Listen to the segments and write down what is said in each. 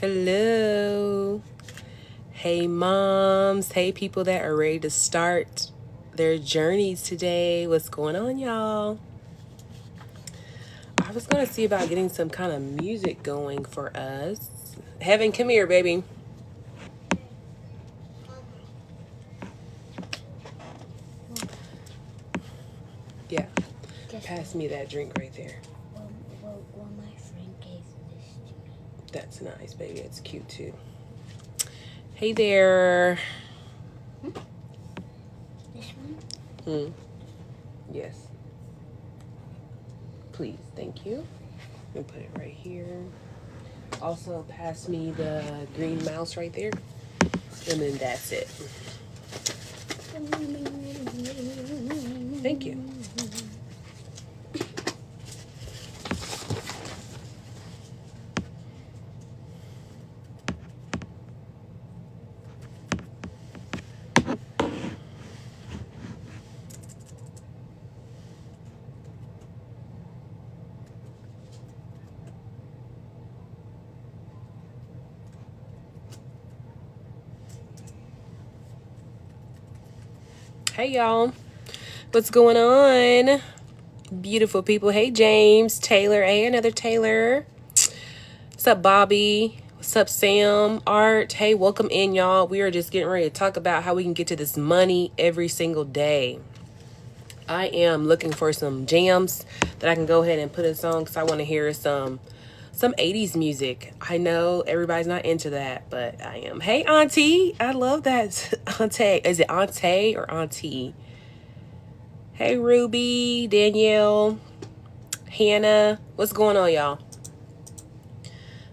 Hello. Hey moms. Hey people that are ready to start their journeys today. What's going on, y'all? I was going to see about getting some kind of music going for us. Heaven, come here, baby. Yeah. Pass me that drink right there. Well, my friend gave this to me. That's nice, baby. It's cute too. Hey there. This one? Yes. Please, thank you. I'm gonna put it right here. Also, pass me the green mouse right there. And then that's it. Thank you. Hey y'all, what's going on? Beautiful people. Hey James, Taylor, hey another Taylor. What's up Bobby? What's up Sam, Art? Hey, welcome in y'all. We are just getting ready to talk about how we can get to this money every single day. I am looking for some jams that I can go ahead and put us on because I want to hear some 80s music. I know everybody's not into that, but I am. Hey, Auntie. I love that. Auntie. Is it Auntie or Auntie? Hey, Ruby, Danielle, Hannah. What's going on, y'all?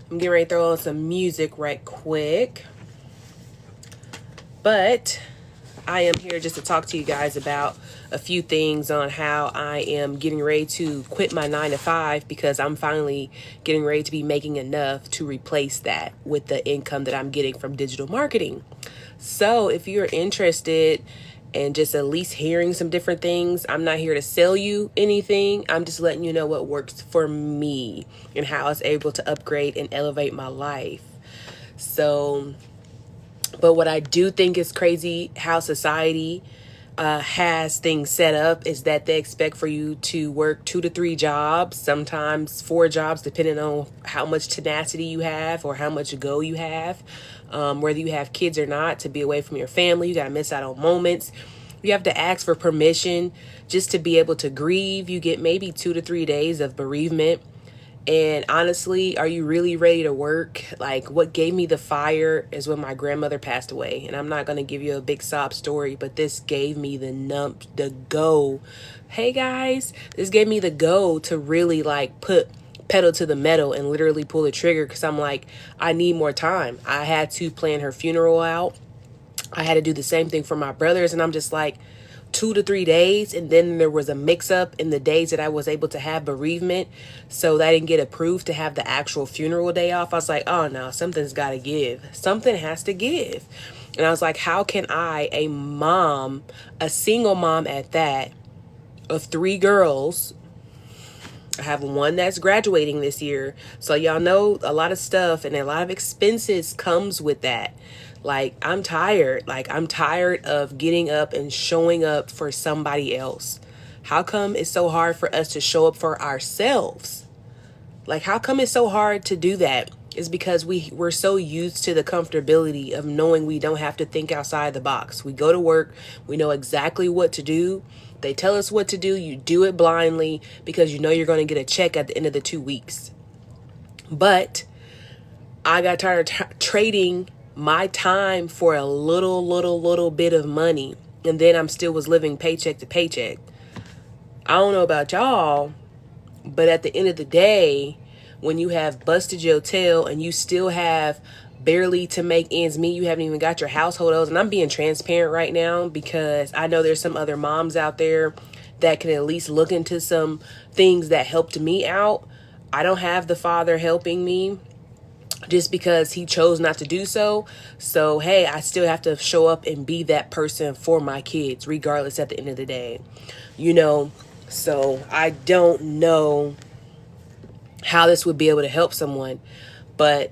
I'm getting ready to throw on some music right quick. But I am here just to talk to you guys about a few things on how I am getting ready to quit my 9-to-5 because I'm finally getting ready to be making enough to replace that with the income that I'm getting from digital marketing. So if you're interested in just at least hearing some different things, I'm not here to sell you anything. I'm just letting you know what works for me and how I was able to upgrade and elevate my life. So, but what I do think is crazy how society has things set up is that they expect for you to work 2 to 3 jobs, sometimes 4 jobs, depending on how much tenacity you have or how much go you have, whether you have kids or not, to be away from your family. You got to miss out on moments. You have to ask for permission just to be able to grieve. You get maybe 2 to 3 days of bereavement. And honestly, are you really ready to work? Like, what gave me the fire is when my grandmother passed away. And I'm not going to give you a big sob story, but this gave me the go. Hey guys, this gave me the go to really like put pedal to the metal and literally pull the trigger, because I'm like, I need more time. I had to plan her funeral out. I had to do the same thing for my brothers. And I'm just like, 2 to 3 days, and then there was a mix-up in the days that I was able to have bereavement, so that I didn't get approved to have the actual funeral day off. I was like, oh no, something's got to give. Something has to give. And I was like, how can I, a mom, a single mom at that, of 3 girls, I have one that's graduating this year, so y'all know a lot of stuff and a lot of expenses comes with that. Like, I'm tired. Like, I'm tired of getting up and showing up for somebody else. How come it's so hard for us to show up for ourselves? Like, how come it's so hard to do that? It's because we're so used to the comfortability of knowing we don't have to think outside the box. We go to work. We know exactly what to do. They tell us what to do. You do it blindly because you know you're going to get a check at the end of the 2 weeks. But I got tired of trading my time for a little bit of money, and then I'm still was living paycheck to paycheck. I don't know about y'all, but at the end of the day, when you have busted your tail and you still have barely to make ends meet, you haven't even got your household else. And I'm being transparent right now because I know there's some other moms out there that can at least look into some things that helped me out. I don't have the father helping me just because he chose not to do so. So, hey, I still have to show up and be that person for my kids, regardless at the end of the day, you know? So I don't know how this would be able to help someone, but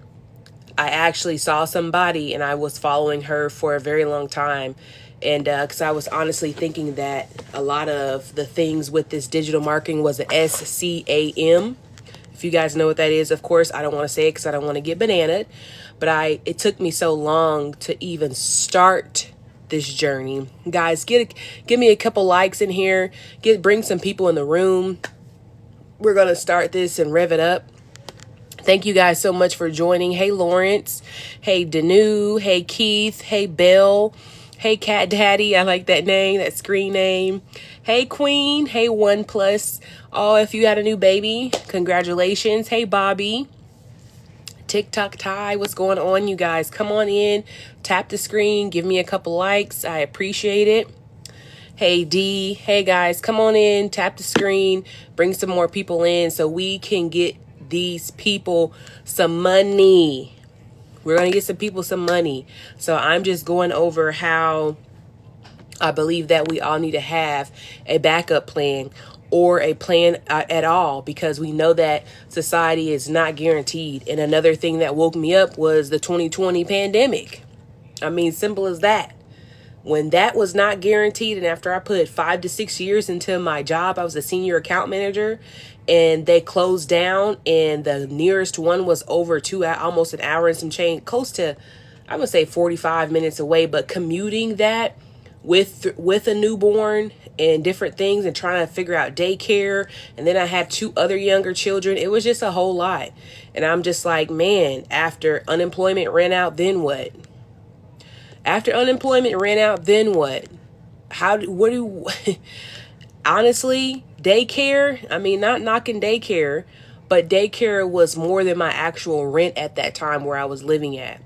I actually saw somebody, and I was following her for a very long time. And because I was honestly thinking that a lot of the things with this digital marketing was a SCAM. If you guys know what that is, of course, I don't want to say it because I don't want to get bananaed. But it took me so long to even start this journey. Guys, give me a couple likes in here. Bring some people in the room. We're going to start this and rev it up. Thank you guys so much for joining. Hey, Lawrence. Hey, Danu. Hey, Keith. Hey, Bill. Hey, Cat Daddy. I like that name, that screen name. Hey, Queen. Hey, OnePlus. Oh, if you had a new baby, congratulations. Hey, Bobby. TikTok Ty, what's going on, you guys? Come on in. Tap the screen. Give me a couple likes. I appreciate it. Hey, D. Hey, guys. Come on in. Tap the screen. Bring some more people in so we can get these people some money. We're going to get some people some money. So I'm just going over how I believe that we all need to have a backup plan or a plan at all, because we know that society is not guaranteed. And another thing that woke me up was the 2020 pandemic. I mean, simple as that. When that was not guaranteed, and after I put 5 to 6 years into my job, I was a senior account manager, and they closed down, and the nearest one was over almost an hour and some change, close to, I would say 45 minutes away. But commuting that with a newborn and different things, and trying to figure out daycare, and then I had 2 other younger children, it was just a whole lot. And I'm just like, man, after unemployment ran out, then what? After unemployment ran out, then what? Honestly, daycare, I mean, not knocking daycare, but daycare was more than my actual rent at that time where I was living at.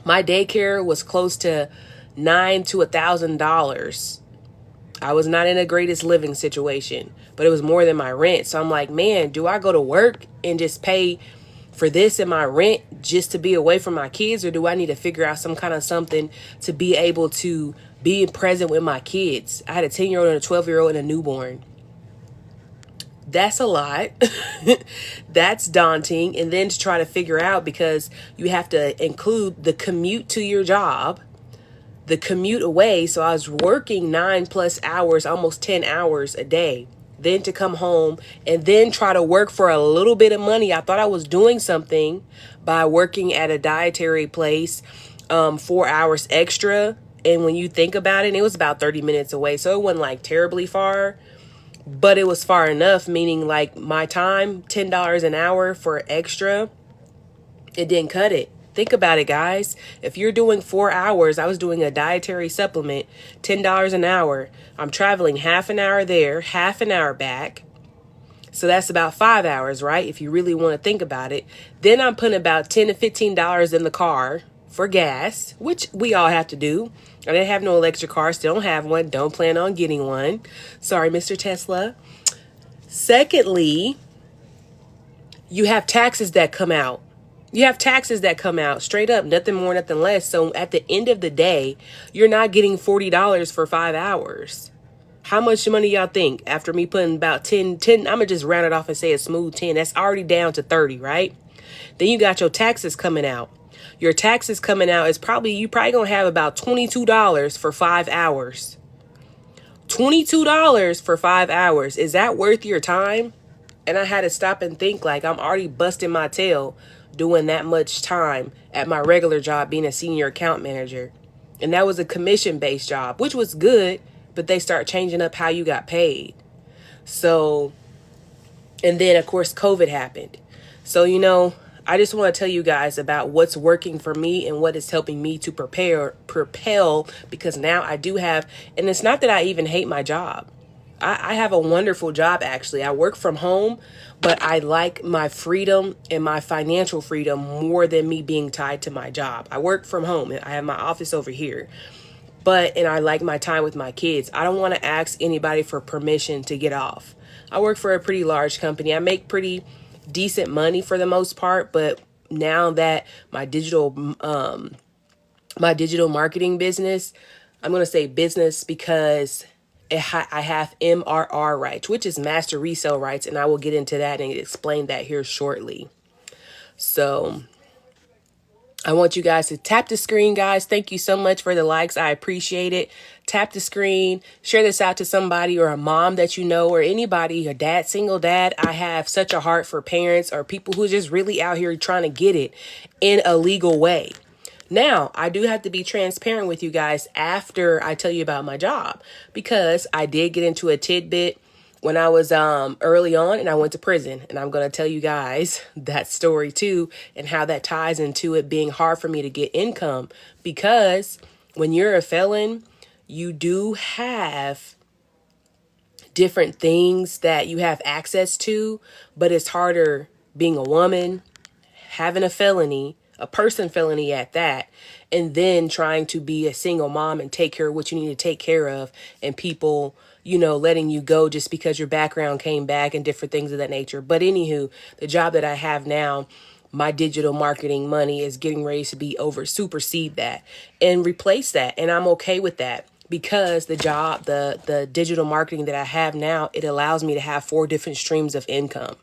My daycare was close to $900 to $1,000. I was not in the greatest living situation, but it was more than my rent. So I'm like, man, do I go to work and just pay for this and my rent just to be away from my kids, or do I need to figure out some kind of something to be able to be present with my kids? I had a 10-year-old and a 12-year-old and a newborn. That's a lot. That's daunting. And then to try to figure out, because you have to include the commute to your job, the commute away. So I was working 9+ hours, almost 10 hours a day. Then to come home and then try to work for a little bit of money. I thought I was doing something by working at a dietary place, 4 hours extra. And when you think about it, it was about 30 minutes away. So it wasn't like terribly far, but it was far enough, meaning like my time, $10 an hour for extra, it didn't cut it. Think about it, guys. If you're doing 4 hours, I was doing a dietary supplement, $10 an hour. I'm traveling half an hour there, half an hour back. So that's about 5 hours, right? If you really want to think about it. Then I'm putting about $10 to $15 in the car for gas, which we all have to do. I didn't have no electric car, still don't have one, don't plan on getting one. Sorry, Mr. Tesla. Secondly, you have taxes that come out. You have taxes that come out straight up, nothing more, nothing less. So at the end of the day, you're not getting $40 for 5 hours. How much money y'all think after me putting about 10, I'm going to just round it off and say a smooth 10. That's already down to 30, right? Then you got your taxes coming out. Your taxes coming out is you probably going to have about $22 for 5 hours. $22 for 5 hours. Is that worth your time? And I had to stop and think, like, I'm already busting my tail doing that much time at my regular job being a senior account manager. And that was a commission-based job, which was good, but they start changing up how you got paid. So, and then of course COVID happened. So, I just want to tell you guys about what's working for me and what is helping me to propel, because now I do have, and it's not that I even hate my job. I have a wonderful job, actually. I work from home, but I like my freedom and my financial freedom more than me being tied to my job. I work from home. I have my office over here, and I like my time with my kids. I don't want to ask anybody for permission to get off. I work for a pretty large company. I make pretty decent money for the most part, but now that my digital marketing business, I'm going to say business because I have MRR rights, which is master resale rights, and I will get into that and explain that here shortly. So I want you guys to tap the screen, guys. Thank you so much for the likes. I appreciate it. Tap the screen, share this out to somebody or a mom that you know or anybody, a dad, single dad. I have such a heart for parents or people who are just really out here trying to get it in a legal way. Now, I do have to be transparent with you guys after I tell you about my job, because I did get into a tidbit when I was early on and I went to prison. And I'm going to tell you guys that story too and how that ties into it being hard for me to get income, because when you're a felon, you do have different things that you have access to, but it's harder being a woman, having a felony, a person felony at that, and then trying to be a single mom and take care of what you need to take care of, and people, letting you go just because your background came back and different things of that nature. But anywho, the job that I have now, my digital marketing money is getting ready to be supersede that and replace that. And I'm okay with that, because the job, the digital marketing that I have now, it allows me to have 4 different streams of income.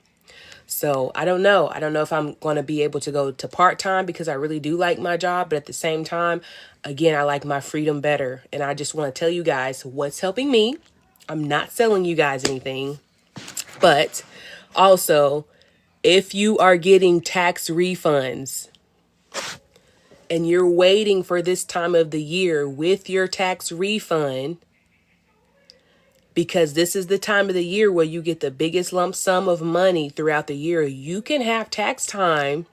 So I don't know. I don't know if I'm going to be able to go to part-time, because I really do like my job. But at the same time, again, I like my freedom better. And I just want to tell you guys what's helping me. I'm not selling you guys anything. But also, if you are getting tax refunds and you're waiting for this time of the year with your tax refund, because this is the time of the year where you get the biggest lump sum of money throughout the year, you can have tax time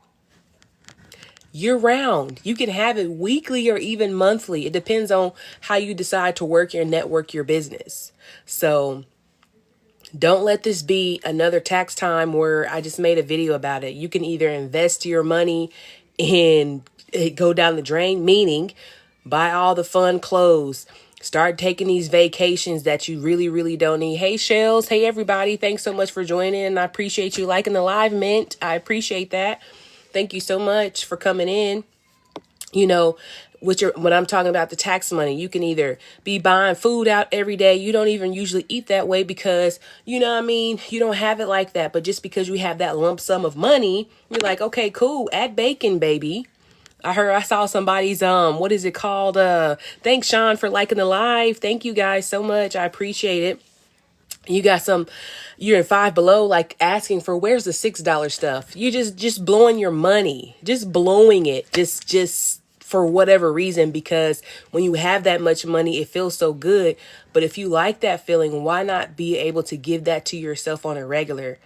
year round. You can have it weekly or even monthly. It depends on how you decide to work your network, your business. So don't let this be another tax time where I just made a video about it. You can either invest your money and it go down the drain, meaning buy all the fun clothes, start taking these vacations that you really, really don't need. Hey, Shells. Hey, everybody. Thanks so much for joining. I appreciate you liking the live, Mint. I appreciate that. Thank you so much for coming in. When I'm talking about the tax money, you can either be buying food out every day. You don't even usually eat that way because, you don't have it like that. But just because you have that lump sum of money, you're like, okay, cool. Add bacon, baby. I saw somebody's, what is it called? Thanks, Sean, for liking the live. Thank you guys so much. I appreciate it. You're in Five Below, like asking for, where's the $6 stuff? You just blowing your money, just blowing it, just for whatever reason, because when you have that much money, it feels so good. But if you like that feeling, why not be able to give that to yourself on a regular?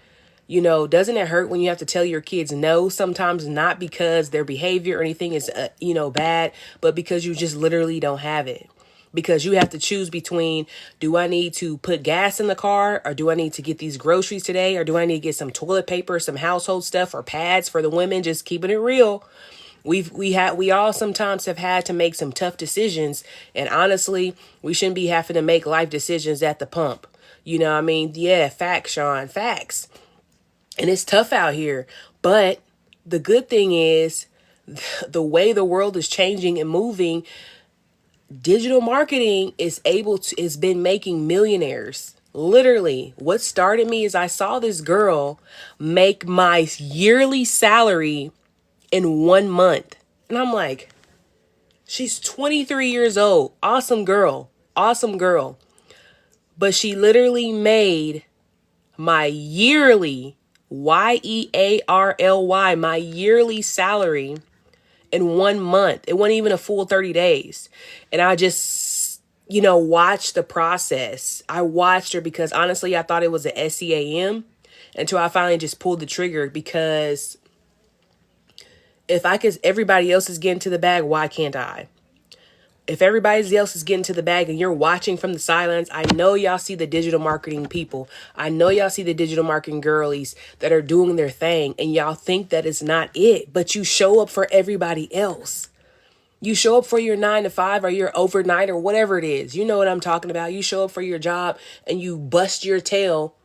Doesn't it hurt when you have to tell your kids no sometimes, not because their behavior or anything is, bad, but because you just literally don't have it? Because you have to choose between, do I need to put gas in the car, or do I need to get these groceries today, or do I need to get some toilet paper, some household stuff, or pads for the women? Just keeping it real. We all sometimes have had to make some tough decisions, and honestly, we shouldn't be having to make life decisions at the pump. Yeah, facts, Sean, facts. And it's tough out here. But the good thing is, the way the world is changing and moving, digital marketing is been making millionaires. Literally, what started me is I saw this girl make my yearly salary in 1 month. And I'm like, she's 23 years old. Awesome girl. Awesome girl. But she literally made my yearly YEARLY, my yearly salary in 1 month. It wasn't even a full 30 days. And I just, watched the process. I watched her because honestly, I thought it was a SEAM until I finally just pulled the trigger, because everybody else is getting to the bag, why can't I? If everybody else is getting to the bag and you're watching from the sidelines, I know y'all see the digital marketing people. I know y'all see the digital marketing girlies that are doing their thing, and y'all think that it's not it, but you show up for everybody else. You show up for your 9 to 5 or your overnight or whatever it is. You know what I'm talking about. You show up for your job and you bust your tail.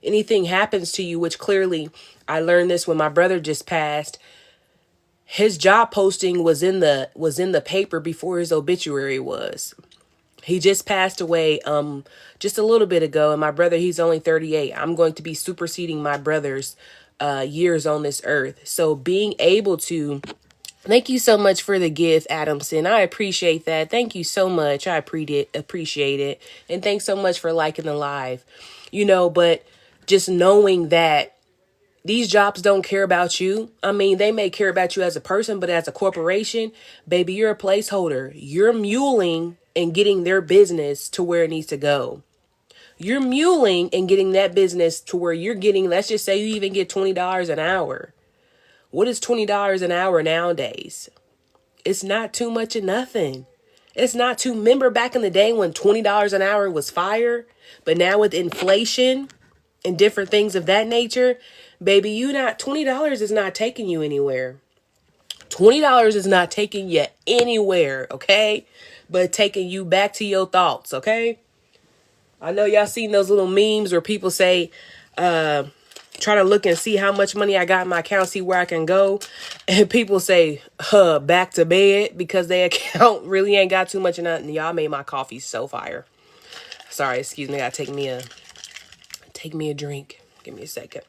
Anything happens to you, which clearly I learned this when my brother just passed. His job posting was in the paper before his obituary was. He just passed away just a little bit ago, and my brother, he's only 38. I'm going to be superseding my brother's years on this earth. So being able to Thank you so much for the gift, Adamson. I appreciate that. Thank you so much. I appreciate it. And thanks so much for liking the live. But just knowing that these jobs don't care about you. I mean, they may care about you as a person, but as a corporation, baby, you're a placeholder. You're muling and getting their business to where it needs to go. You're muling and getting that business to where you're getting, let's just say you even get $20 an hour. What is $20 an hour nowadays? It's not too much of nothing. It's not too, remember back in the day when $20 an hour was fire, but now with inflation and different things of that nature, baby, $20 is not taking you anywhere. $20 is not taking you anywhere, okay? But taking you back to your thoughts, okay? I know y'all seen those little memes where people say, try to look and see how much money I got in my account, see where I can go. And people say, back to bed because their account really ain't got too much of nothing. Y'all made my coffee so fire. Sorry, excuse me. I gotta take me a drink. Give me a second.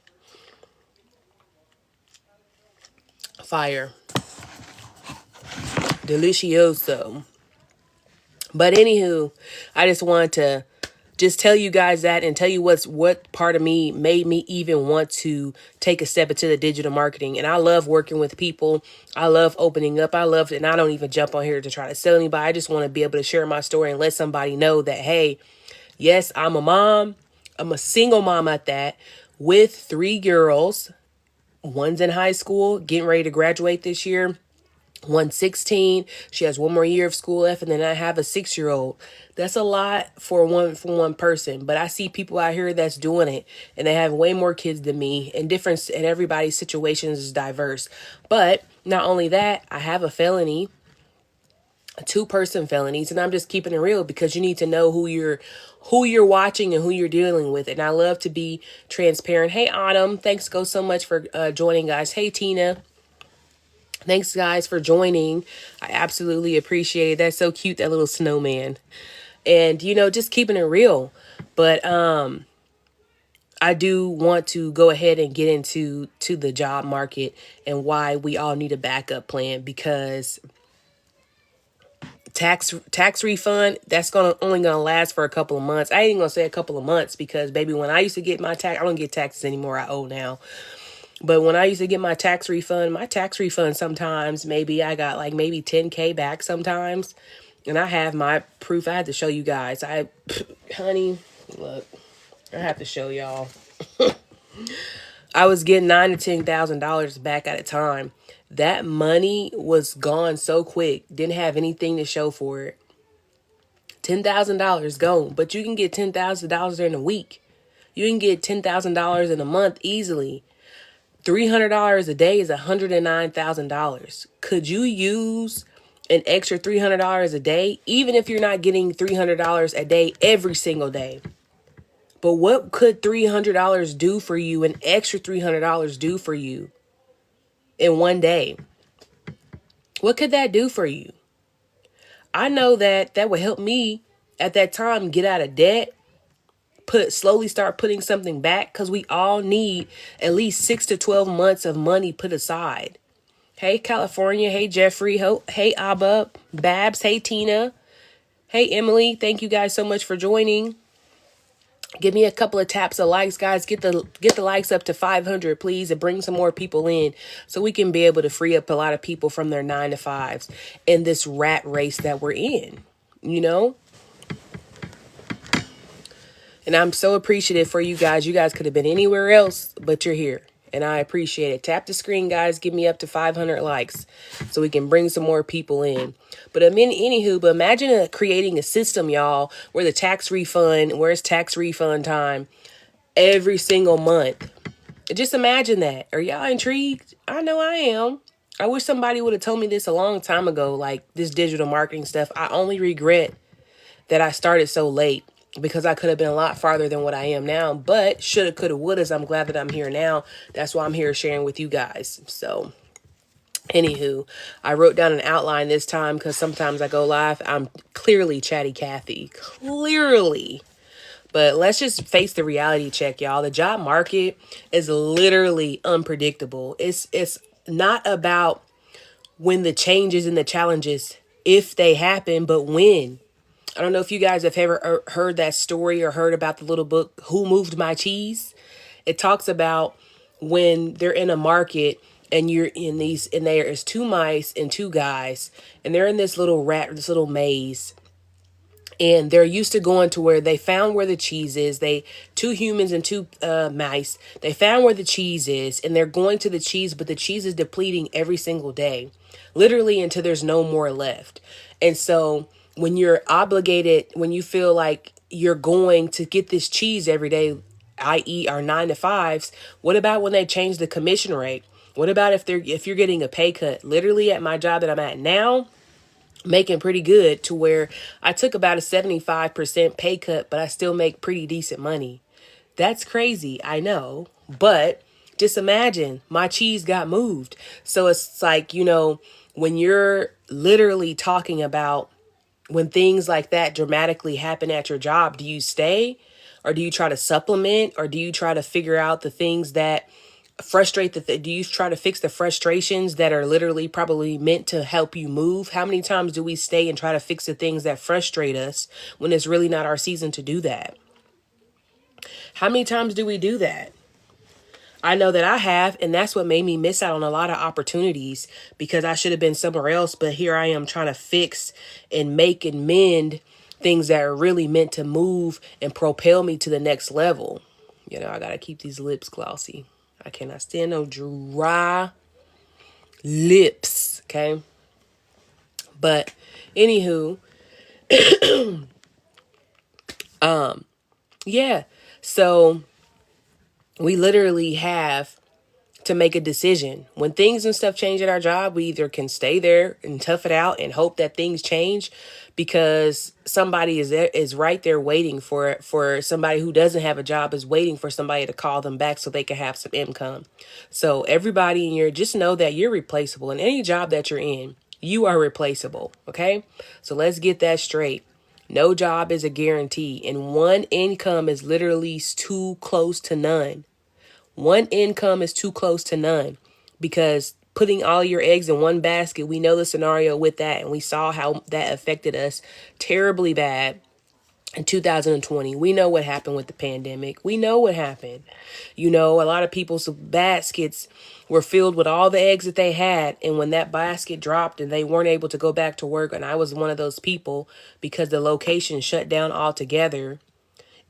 Fire. Delicioso. But anywho, I just wanted to just tell you guys that and tell you what part of me made me even want to take a step into the digital marketing. And I love working with people. I love opening up. And I don't even jump on here to try to sell anybody. I just want to be able to share my story and let somebody know that, hey, yes, I'm a mom. I'm a single mom at that, with 3 girls. One's in high school, getting ready to graduate this year. One's 16. She has 1 more year of school left, and then I have a 6-year-old. That's a lot for one person. But I see people out here that's doing it, and they have way more kids than me. And everybody's situations is diverse. But not only that, I have a felony, 2-person felonies, and I'm just keeping it real because you need to know who you're watching and who you're dealing with. And I love to be transparent. Hey, Autumn, thanks so much for joining, guys. Hey, Tina. Thanks, guys, for joining. I absolutely appreciate it. That's so cute, that little snowman. And, just keeping it real. But I do want to go ahead and get into the job market and why we all need a backup plan, because tax refund, that's only gonna last for a couple of months. I ain't even gonna say a couple of months because, baby, when I used to get my tax, I don't get taxes anymore. I owe now. But when I used to get my tax refund sometimes, maybe I got like maybe 10K back sometimes. And I have my proof. I had to show you guys. Honey, look, I have to show y'all. I was getting $9,000 to $10,000 back at a time. That money was gone so quick. Didn't have anything to show for it. $10,000 gone. But you can get $10,000 in a week. You can get $10,000 in a month easily. $300 a day is $109,000. Could you use an extra $300 a day, even if you're not getting $300 a day every single day? But what could $300 do for you, an extra $300 do for you in one day? What could that do for you? I know that would help me at that time get out of debt, slowly start putting something back, because we all need at least 6 to 12 months of money put aside. Hey, California. Hey, Jeffrey. Hey, Abba. Babs. Hey, Tina. Hey, Emily. Thank you guys so much for joining. Give me a couple of taps of likes, guys. Get the likes up to 500, please, and bring some more people in so we can be able to free up a lot of people from their 9-to-5s in this rat race that we're in, And I'm so appreciative for you guys. You guys could have been anywhere else, but you're here. And I appreciate it. Tap the screen, guys. Give me up to 500 likes so we can bring some more people in. But imagine creating a system, y'all, where it's tax refund time every single month. Just imagine that. Are y'all intrigued? I know I am. I wish somebody would have told me this a long time ago, like this digital marketing stuff. I only regret that I started so late, because I could have been a lot farther than what I am now. But shoulda, coulda, wouldas. I'm glad that I'm here now. That's why I'm here sharing with you guys. So, anywho, I wrote down an outline this time because sometimes I go live. I'm clearly chatty Cathy. Clearly. But let's just face the reality check, y'all. The job market is literally unpredictable. It's not about when the changes and the challenges, if they happen, but when. I don't know if you guys have ever heard that story or heard about the little book, Who Moved My Cheese? It talks about when they're in a market and you're in these, and there is two mice and two guys, and they're in this little maze, and they're used to going to where they found where the cheese is. They, two humans and two mice, they found where the cheese is, and they're going to the cheese, but the cheese is depleting every single day, literally until there's no more left. And so when you're obligated, when you feel like you're going to get this cheese every day, i.e. our 9 to 5s, what about when they change the commission rate? What about if you're getting a pay cut? Literally at my job that I'm at now, making pretty good, to where I took about a 75% pay cut, but I still make pretty decent money. That's crazy, I know, but just imagine my cheese got moved. So it's like, when you're literally talking about when things like that dramatically happen at your job, do you stay, or do you try to supplement, or do you try to figure out the things that frustrate do you try to fix the frustrations that are literally probably meant to help you move? How many times do we stay and try to fix the things that frustrate us when it's really not our season to do that? How many times do we do that? I know that I have, and that's what made me miss out on a lot of opportunities, because I should have been somewhere else, but here I am trying to fix and make and mend things that are really meant to move and propel me to the next level. I gotta keep these lips glossy. I cannot stand no dry lips, okay? But anywho, yeah. So we literally have to make a decision. When things and stuff change at our job, we either can stay there and tough it out and hope that things change, because somebody is right there waiting for somebody who doesn't have a job, is waiting for somebody to call them back so they can have some income. So everybody in your, just know that you're replaceable. In any job that you're in, you are replaceable. Okay. So let's get that straight. No job is a guarantee, and one income is literally too close to none. One income is too close to none, because putting all your eggs in one basket, we know the scenario with that, and we saw how that affected us terribly bad in 2020. We know what happened with the pandemic. We know what happened. A lot of people's baskets were filled with all the eggs that they had, and when that basket dropped and they weren't able to go back to work, and I was one of those people, because the location shut down altogether,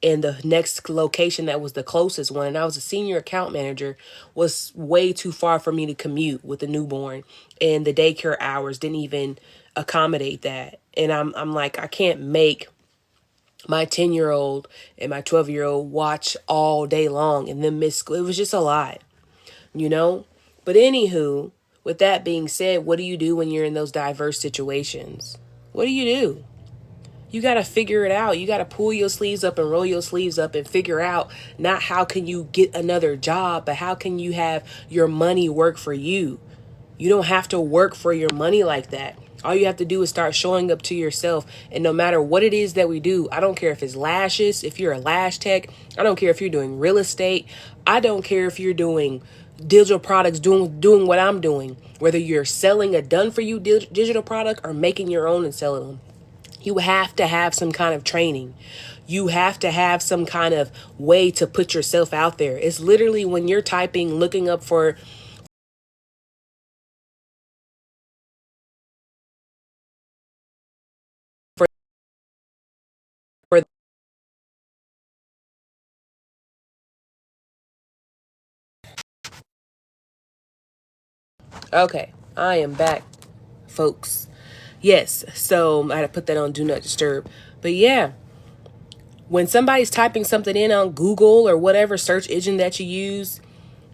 and the next location that was the closest one, and I was a senior account manager, was way too far for me to commute with a newborn, and the daycare hours didn't even accommodate that. And I'm like, I can't make my 10-year-old and my 12-year-old watch all day long and then miss school. It was just a lot, But anywho, with that being said, what do you do when you're in those diverse situations? What do you do? You got to figure it out. You got to pull your sleeves up and roll your sleeves up and figure out not how can you get another job, but how can you have your money work for you? You don't have to work for your money like that. All you have to do is start showing up to yourself. And no matter what it is that we do, I don't care if it's lashes, if you're a lash tech, I don't care if you're doing real estate, I don't care if you're doing digital products, doing what I'm doing, whether you're selling a done for you digital product or making your own and selling them. You have to have some kind of training. You have to have some kind of way to put yourself out there. It's literally when you're typing, looking up for okay, I am back, folks. Yes, so I had to put that on Do Not Disturb. But yeah, when somebody's typing something in on Google or whatever search engine that you use,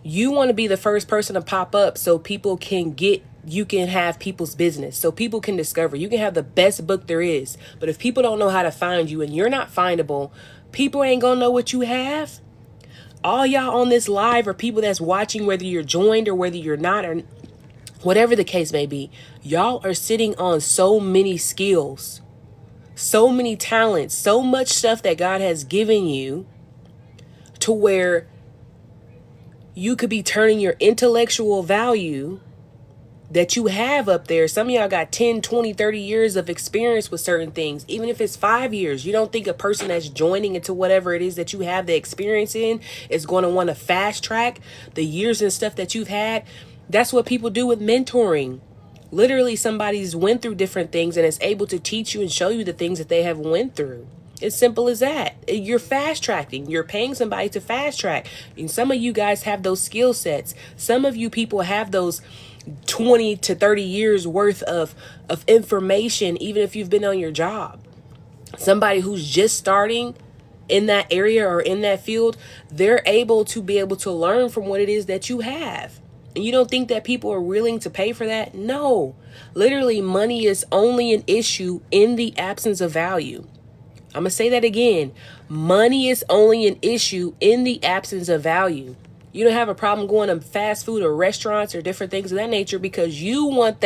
you want to be the first person to pop up so people can you can have people's business, so people can discover. You can have the best book there is, but if people don't know how to find you and you're not findable, people ain't gonna know what you have. All y'all on this live, or people that's watching, whether you're joined or whether you're not, or whatever the case may be, y'all are sitting on so many skills, so many talents, so much stuff that God has given you, to where you could be turning your intellectual value that you have up there. Some of y'all got 10, 20, 30 years of experience with certain things. Even if it's 5 years, you don't think a person that's joining into whatever it is that you have the experience in is going to want to fast track the years and stuff that you've had. That's what people do with mentoring. Literally, somebody's went through different things and is able to teach you and show you the things that they have went through. It's simple as that. You're fast tracking. You're paying somebody to fast track. And some of you guys have those skill sets. Some of you people have those 20 to 30 years worth of information, even if you've been on your job. Somebody who's just starting in that area or in that field, they're able to be able to learn from what it is that you have. And you don't think that people are willing to pay for that? No. Literally, money is only an issue in the absence of value. I'm going to say that again. Money is only an issue in the absence of value. You don't have a problem going to fast food or restaurants or different things of that nature because you want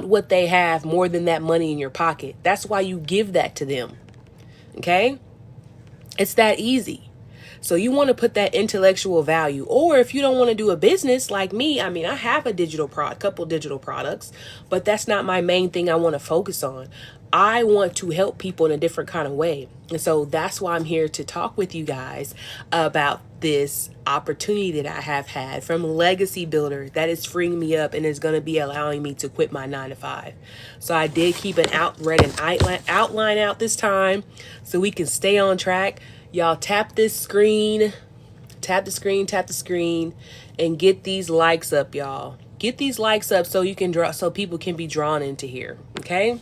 what they have more than that money in your pocket. That's why you give that to them. Okay? It's that easy. So you want to put that intellectual value. Or if you don't want to do a business like me, I mean, I have a couple digital products, but that's not my main thing I want to focus on. I want to help people in a different kind of way. And so that's why I'm here to talk with you guys about this opportunity that I have had from Legacy Builder that is freeing me up and is going to be allowing me to quit my 9-to-5. So I did keep an outline out this time so we can stay on track. Y'all tap the screen, and get these likes up, y'all. Get these likes up so people can be drawn into here. Okay.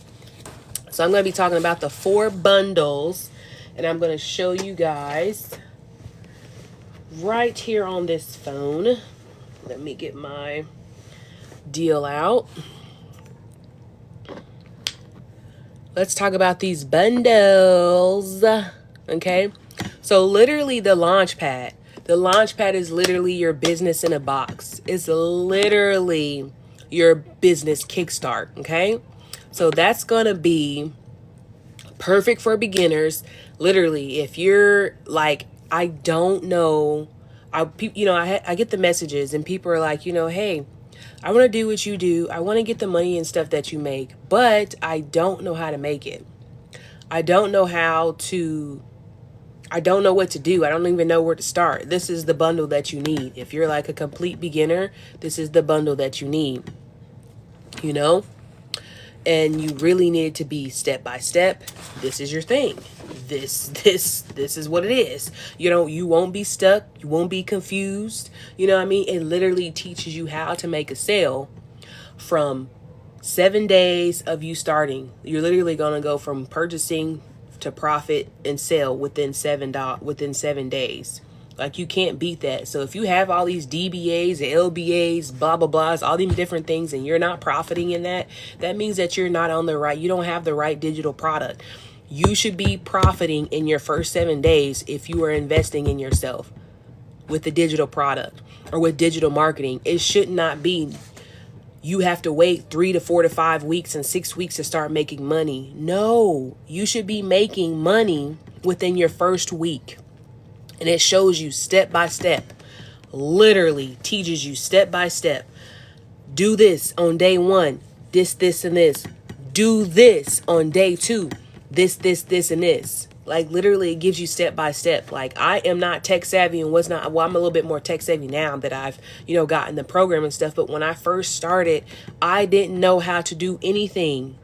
So I'm going to be talking about the 4 bundles, and I'm going to show you guys right here on this phone. Let me get my deal out. Let's talk about these bundles. Okay. So literally the Launchpad. The Launchpad is literally your business in a box. It's literally your business kickstart. Okay. So that's going to be perfect for beginners. Literally, if you're like, I don't know, I get the messages and people are like, hey, I want to do what you do. I want to get the money and stuff that you make, but I don't know how to make it. I don't know what to do. I don't even know where to start. This is the bundle that you need. If you're like a complete beginner, this is the bundle that you need, and you really need it to be step by step. This is your thing. This is what it is. You won't be stuck. You won't be confused. You know what I mean? It literally teaches you how to make a sale from 7 days of you starting. You're literally going to go from purchasing to profit and sale within 7 days. Like, you can't beat that. So if you have all these DBAs, LBAs, blah, blah, blahs, all these different things, and you're not profiting in that means that you don't have the right digital product. You should be profiting in your first 7 days if you are investing in yourself with the digital product or with digital marketing. It should not be you have to wait 3 to 4 to 5 weeks and 6 weeks to start making money. No, you should be making money within your first week. And it shows you step by step, literally teaches you step by step. Do this on day 1, this, and this. Do this on day 2, this, and this. Like, literally, it gives you step by step. Like, I am not tech savvy and I'm a little bit more tech savvy now that I've, gotten the program and stuff. But when I first started, I didn't know how to do anything.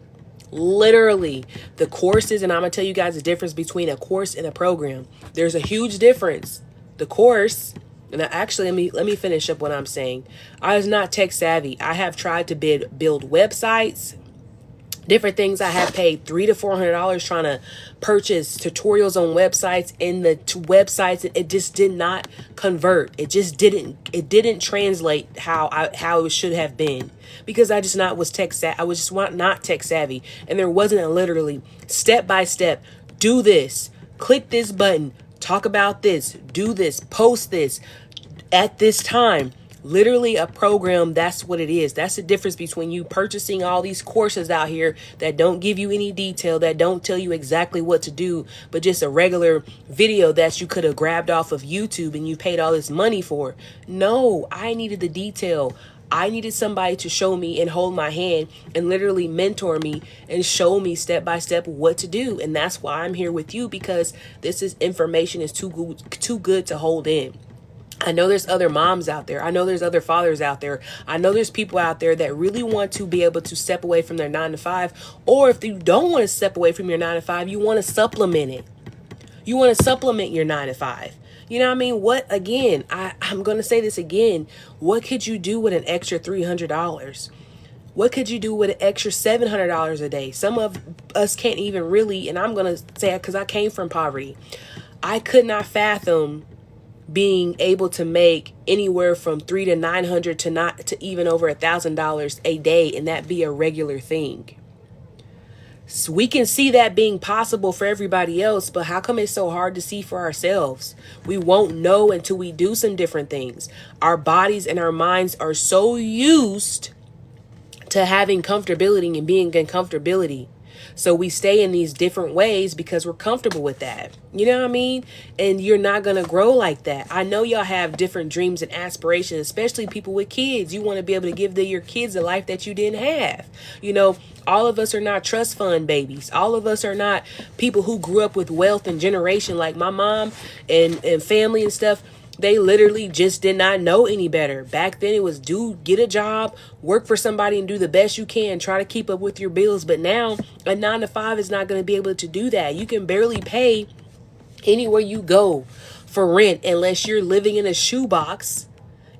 Literally, the courses, and I'm going to tell you guys the difference between a course and a program. There's a huge difference. The course, and actually, let me finish up what I'm saying. I was not tech savvy. I have tried to build websites, different things. I have paid $300 to $400 trying to purchase tutorials on websites, and the websites, it just did not convert. It didn't translate how it should have been, because I just was not tech savvy, and there wasn't a literally step by step. Do this, click this button, talk about this, do this, post this at this time. Literally a program, that's what it is. That's the difference between you purchasing all these courses out here that don't give you any detail, that don't tell you exactly what to do, but just a regular video that you could have grabbed off of YouTube and you paid all this money for. No, I needed the detail. I needed somebody to show me and hold my hand and literally mentor me and show me step by step what to do. And that's why I'm here with you, because this is information is too good to hold in. I know there's other moms out there. I know there's other fathers out there. I know there's people out there that really want to be able to step away from their 9 to 5. Or if you don't want to step away from your 9 to 5, you want to supplement it. You want to supplement your 9 to 5. You know what I mean? What, again, I'm going to say this again. What could you do with an extra $300? What could you do with an extra $700 a day? Some of us can't even really, and I'm going to say it because I came from poverty. I could not fathom being able to make anywhere from $300 to $900 to even over $1,000 a day, and that be a regular thing. So we can see that being possible for everybody else, but how come it's so hard to see for ourselves? We won't know until we do some different things. Our bodies and our minds are so used to having comfortability and being in comfortability. So we stay in these different ways because we're comfortable with that. You know what I mean? And you're not going to grow like that. I know y'all have different dreams and aspirations, especially people with kids. You want to be able to give your kids a life that you didn't have. You know, all of us are not trust fund babies. All of us are not people who grew up with wealth and generation like my mom and family and stuff. They literally just did not know any better. Back then it was get a job, work for somebody and do the best you can, try to keep up with your bills. But now a 9 to 5 is not going to be able to do that. You can barely pay anywhere you go for rent unless you're living in a shoebox.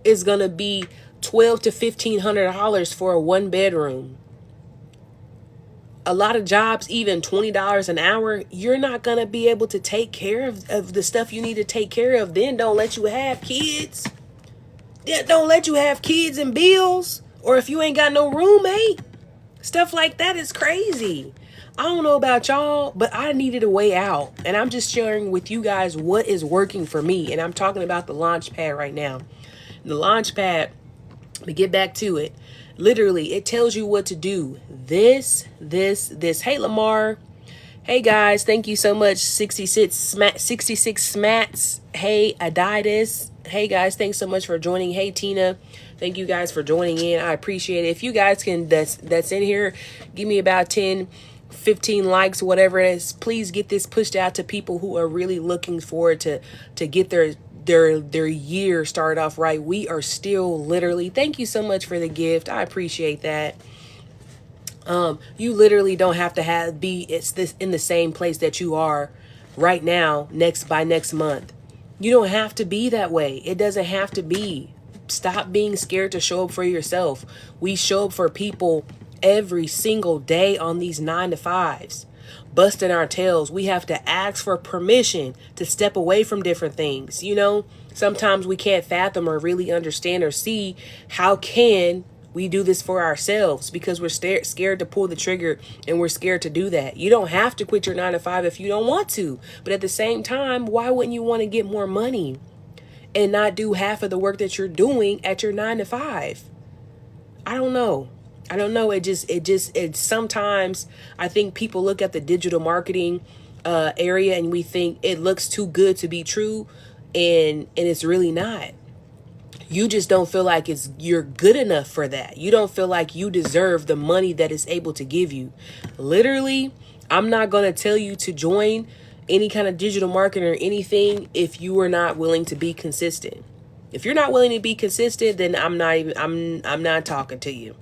It's going to be $1,200 to $1,500 for a 1-bedroom. A lot of jobs, even $20 an hour, you're not going to be able to take care of the stuff you need to take care of. Then don't let you have kids. Don't let you have kids and bills. Or if you ain't got no roommate. Stuff like that is crazy. I don't know about y'all, but I needed a way out. And I'm just sharing with you guys what is working for me. And I'm talking about the Launchpad right now. The Launchpad, to get back to it, literally, it tells you what to do. This. Hey, Lamar. Hey, guys. Thank you so much. 66 smats. Hey, Adidas. Hey, guys. Thanks so much for joining. Hey, Tina. Thank you guys for joining in. I appreciate it. If you guys can, that's in here, give me about 10, 15 likes, whatever it is. Please get this pushed out to people who are really looking forward to get their year started off right. We are still literally, thank you so much for the gift. I appreciate that. You literally don't have to be in the same place that you are right now by next month. You don't have to be that way. It doesn't have to be. Stop being scared to show up for yourself. We show up for people every single day on these 9 to 5s. Busting our tails. We have to ask for permission to step away from different things. You know, sometimes we can't fathom or really understand or see how can we do this for ourselves because we're scared to pull the trigger and we're scared to do that. You don't have to quit your 9 to 5 if you don't want to. But at the same time, why wouldn't you want to get more money and not do half of the work that you're doing at your 9 to 5? I don't know. It sometimes I think people look at the digital marketing area and we think it looks too good to be true, and it's really not. You just don't feel like you're good enough for that. You don't feel like you deserve the money that it's able to give you. Literally, I'm not going to tell you to join any kind of digital marketing or anything if you are not willing to be consistent. If you're not willing to be consistent, then I'm not talking to you.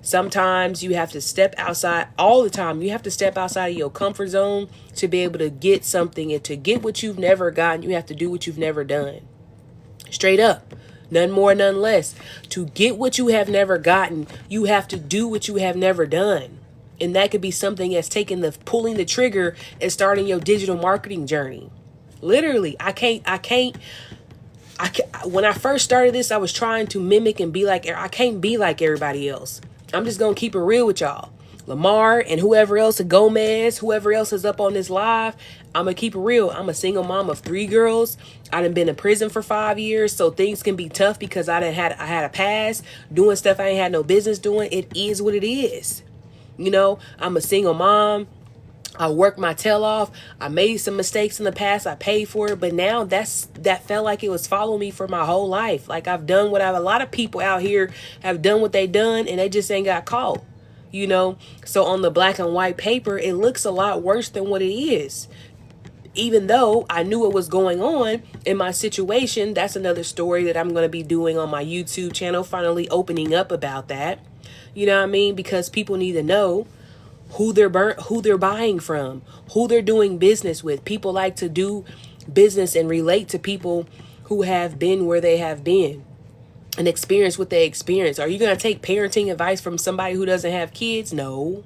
Sometimes you have to step outside all the time. You have to step outside of your comfort zone to be able to get something, and to get what you've never gotten, you have to do what you've never done. Straight up. None more, none less. To get what you have never gotten, you have to do what you have never done. And that could be something as pulling the trigger and starting your digital marketing journey. Literally, when I first started this, I was trying to mimic and be like, I can't be like everybody else. I'm just going to keep it real with y'all. Lamar and whoever else, Gomez, whoever else is up on this live, I'm going to keep it real. I'm a single mom of 3 girls. I done been in prison for 5 years, so things can be tough because I had a past doing stuff I ain't had no business doing. It is what it is. You know, I'm a single mom. I worked my tail off. I made some mistakes in the past. I paid for it, but now that felt like it was following me for my whole life. Like I've done what a lot of people out here have done what they done, and they just ain't got caught. So on the black and white paper, it looks a lot worse than what it is. Even though I knew what was going on in my situation, that's another story that I'm going to be doing on my YouTube channel, finally opening up about that. You know what I mean? Because people need to know who they're buying from, who they're doing business with. People like to do business and relate to people who have been where they have been and experience what they experience. Are you going to take parenting advice from somebody who doesn't have kids? No.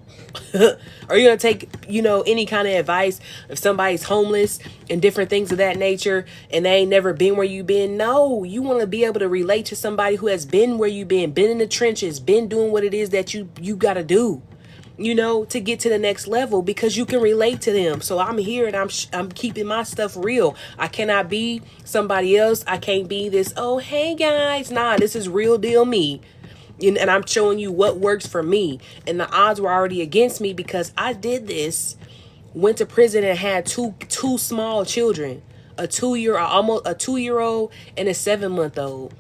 Are you going to take, any kind of advice if somebody's homeless and different things of that nature and they ain't never been where you've been? No. You want to be able to relate to somebody who has been where you've been in the trenches, been doing what it is that you got to do, to get to the next level, because you can relate to them. So I'm here and I'm keeping my stuff real. I cannot be somebody else. I can't be this, oh, hey guys. Nah, this is real deal me. And I'm showing you what works for me. And the odds were already against me because I did this, went to prison and had two small children, almost a 2-year-old and a 7-month-old.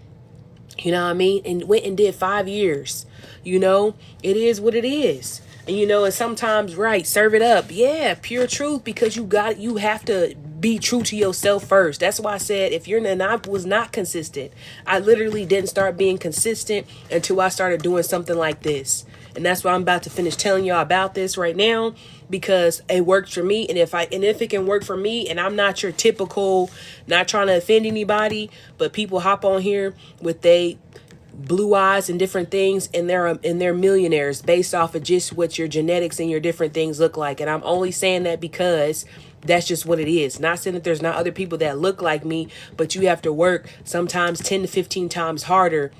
You know what I mean? And went and did 5 years. It is what it is. And and sometimes, right, serve it up. Yeah, pure truth, because you have to be true to yourself first. That's why I said I was not consistent. I literally didn't start being consistent until I started doing something like this. And that's why I'm about to finish telling y'all about this right now, because it worked for me. And if it can work for me, and I'm not your typical, not trying to offend anybody, but people hop on here with blue eyes and different things, and they're millionaires based off of just what your genetics and your different things look like. And I'm only saying that because that's just what it is. Not saying that there's not other people that look like me, but you have to work sometimes 10 to 15 times harder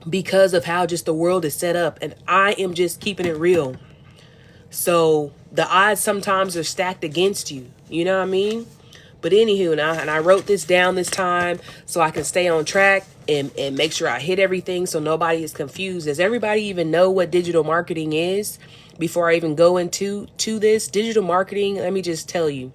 because of how just the world is set up. And I am just keeping it real. So the odds sometimes are stacked against you. You know what I mean? But anywho, and I wrote this down this time so I can stay on track and make sure I hit everything so nobody is confused. Does everybody even know what digital marketing is? Before I even go into this, digital marketing, let me just tell you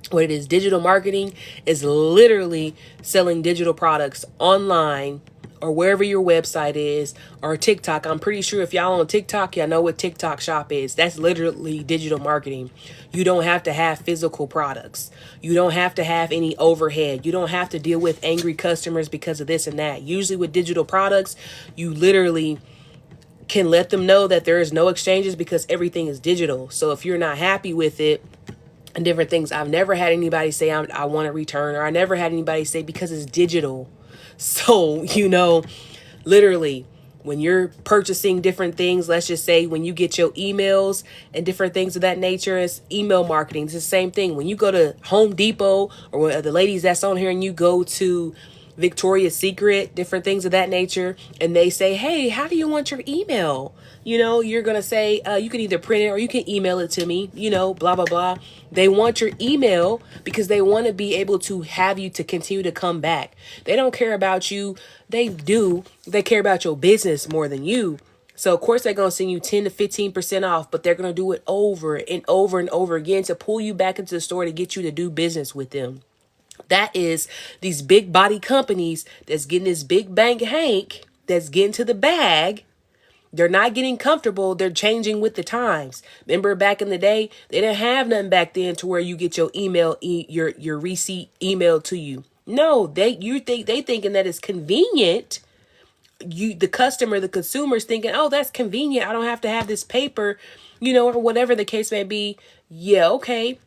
what it is. Digital marketing is literally selling digital products online or wherever your website is, or TikTok. I'm pretty sure if y'all on TikTok, y'all know what TikTok shop is. That's literally digital marketing. You don't have to have physical products. You don't have to have any overhead. You don't have to deal with angry customers because of this and that. Usually with digital products, you literally can let them know that there is no exchanges because everything is digital. So if you're not happy with it and different things, I've never had anybody say I want to return, or I never had anybody say because it's digital. So, literally, when you're purchasing different things, let's just say when you get your emails and different things of that nature, it's email marketing. It's the same thing. When you go to Home Depot, or the ladies that's on here, and you go to Victoria's Secret, different things of that nature, and they say, hey, how do you want your email? You're going to say, you can either print it or you can email it to me, blah, blah, blah. They want your email because they want to be able to have you to continue to come back. They don't care about you. They do. They care about your business more than you. So, of course, they're going to send you 10 to 15% off, but they're going to do it over and over and over again to pull you back into the store to get you to do business with them. That is these big body companies that's getting this big bank Hank, that's getting to the bag. They're not getting comfortable. They're changing with the times. Remember back in the day, they didn't have nothing back then to where you get your email, your receipt emailed to you. No, they thinking that it's convenient. The customer, the consumer's thinking, oh, that's convenient. I don't have to have this paper, or whatever the case may be. Yeah, okay.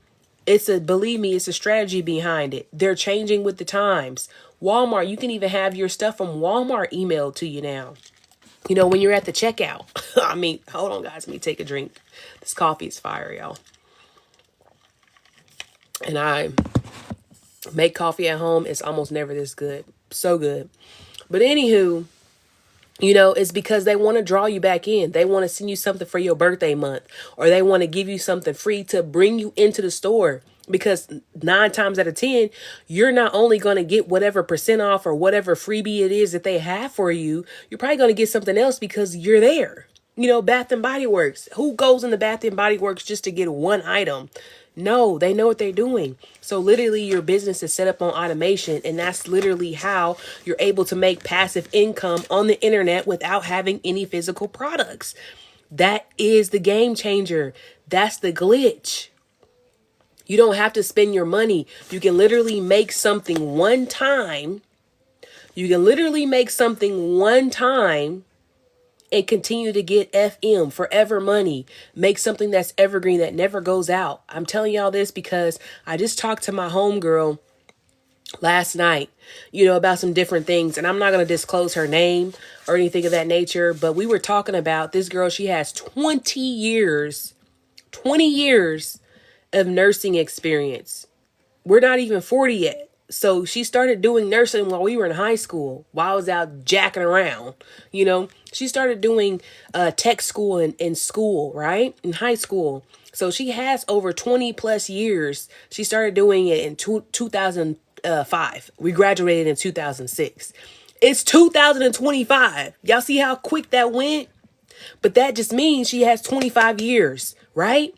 Believe me, it's a strategy behind it. They're changing with the times. Walmart, you can even have your stuff from Walmart emailed to you now. When you're at the checkout. Hold on, guys. Let me take a drink. This coffee is fire, y'all. And I make coffee at home. It's almost never this good. So good. But anywho, it's because they want to draw you back in. They want to send you something for your birthday month, or they want to give you something free to bring you into the store. Because 9 times out of 10, you're not only going to get whatever percent off or whatever freebie it is that they have for you, you're probably going to get something else because you're there. Bath and Body Works. Who goes in the Bath and Body Works just to get one item? No, they know what they're doing. So literally your business is set up on automation, and that's literally how you're able to make passive income on the internet without having any physical products. That is the game changer. That's the glitch. You don't have to spend your money. You can literally make something one time. And continue to get FM, forever money. Make something that's evergreen, that never goes out. I'm telling y'all this because I just talked to my homegirl last night, about some different things. And I'm not going to disclose her name or anything of that nature. But we were talking about this girl. She has 20 years of nursing experience. We're not even 40 yet. So she started doing nursing while we were in high school, while I was out jacking around. She started doing tech school in school, right? In high school. So she has over 20 plus years. She started doing it in 2005. We graduated in 2006. It's 2025. Y'all see how quick that went? But that just means she has 25 years, right?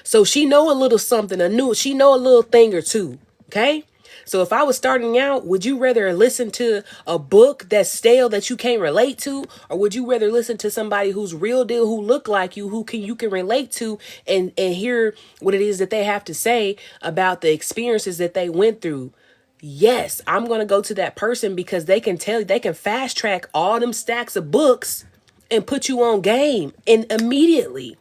So she know a little something, she know a little thing or two, okay? So if I was starting out, would you rather listen to a book that's stale that you can't relate to? Or would you rather listen to somebody who's real deal, who look like you, you can relate to and hear what it is that they have to say about the experiences that they went through? Yes, I'm going to go to that person because they can fast track all them stacks of books and put you on game and immediately.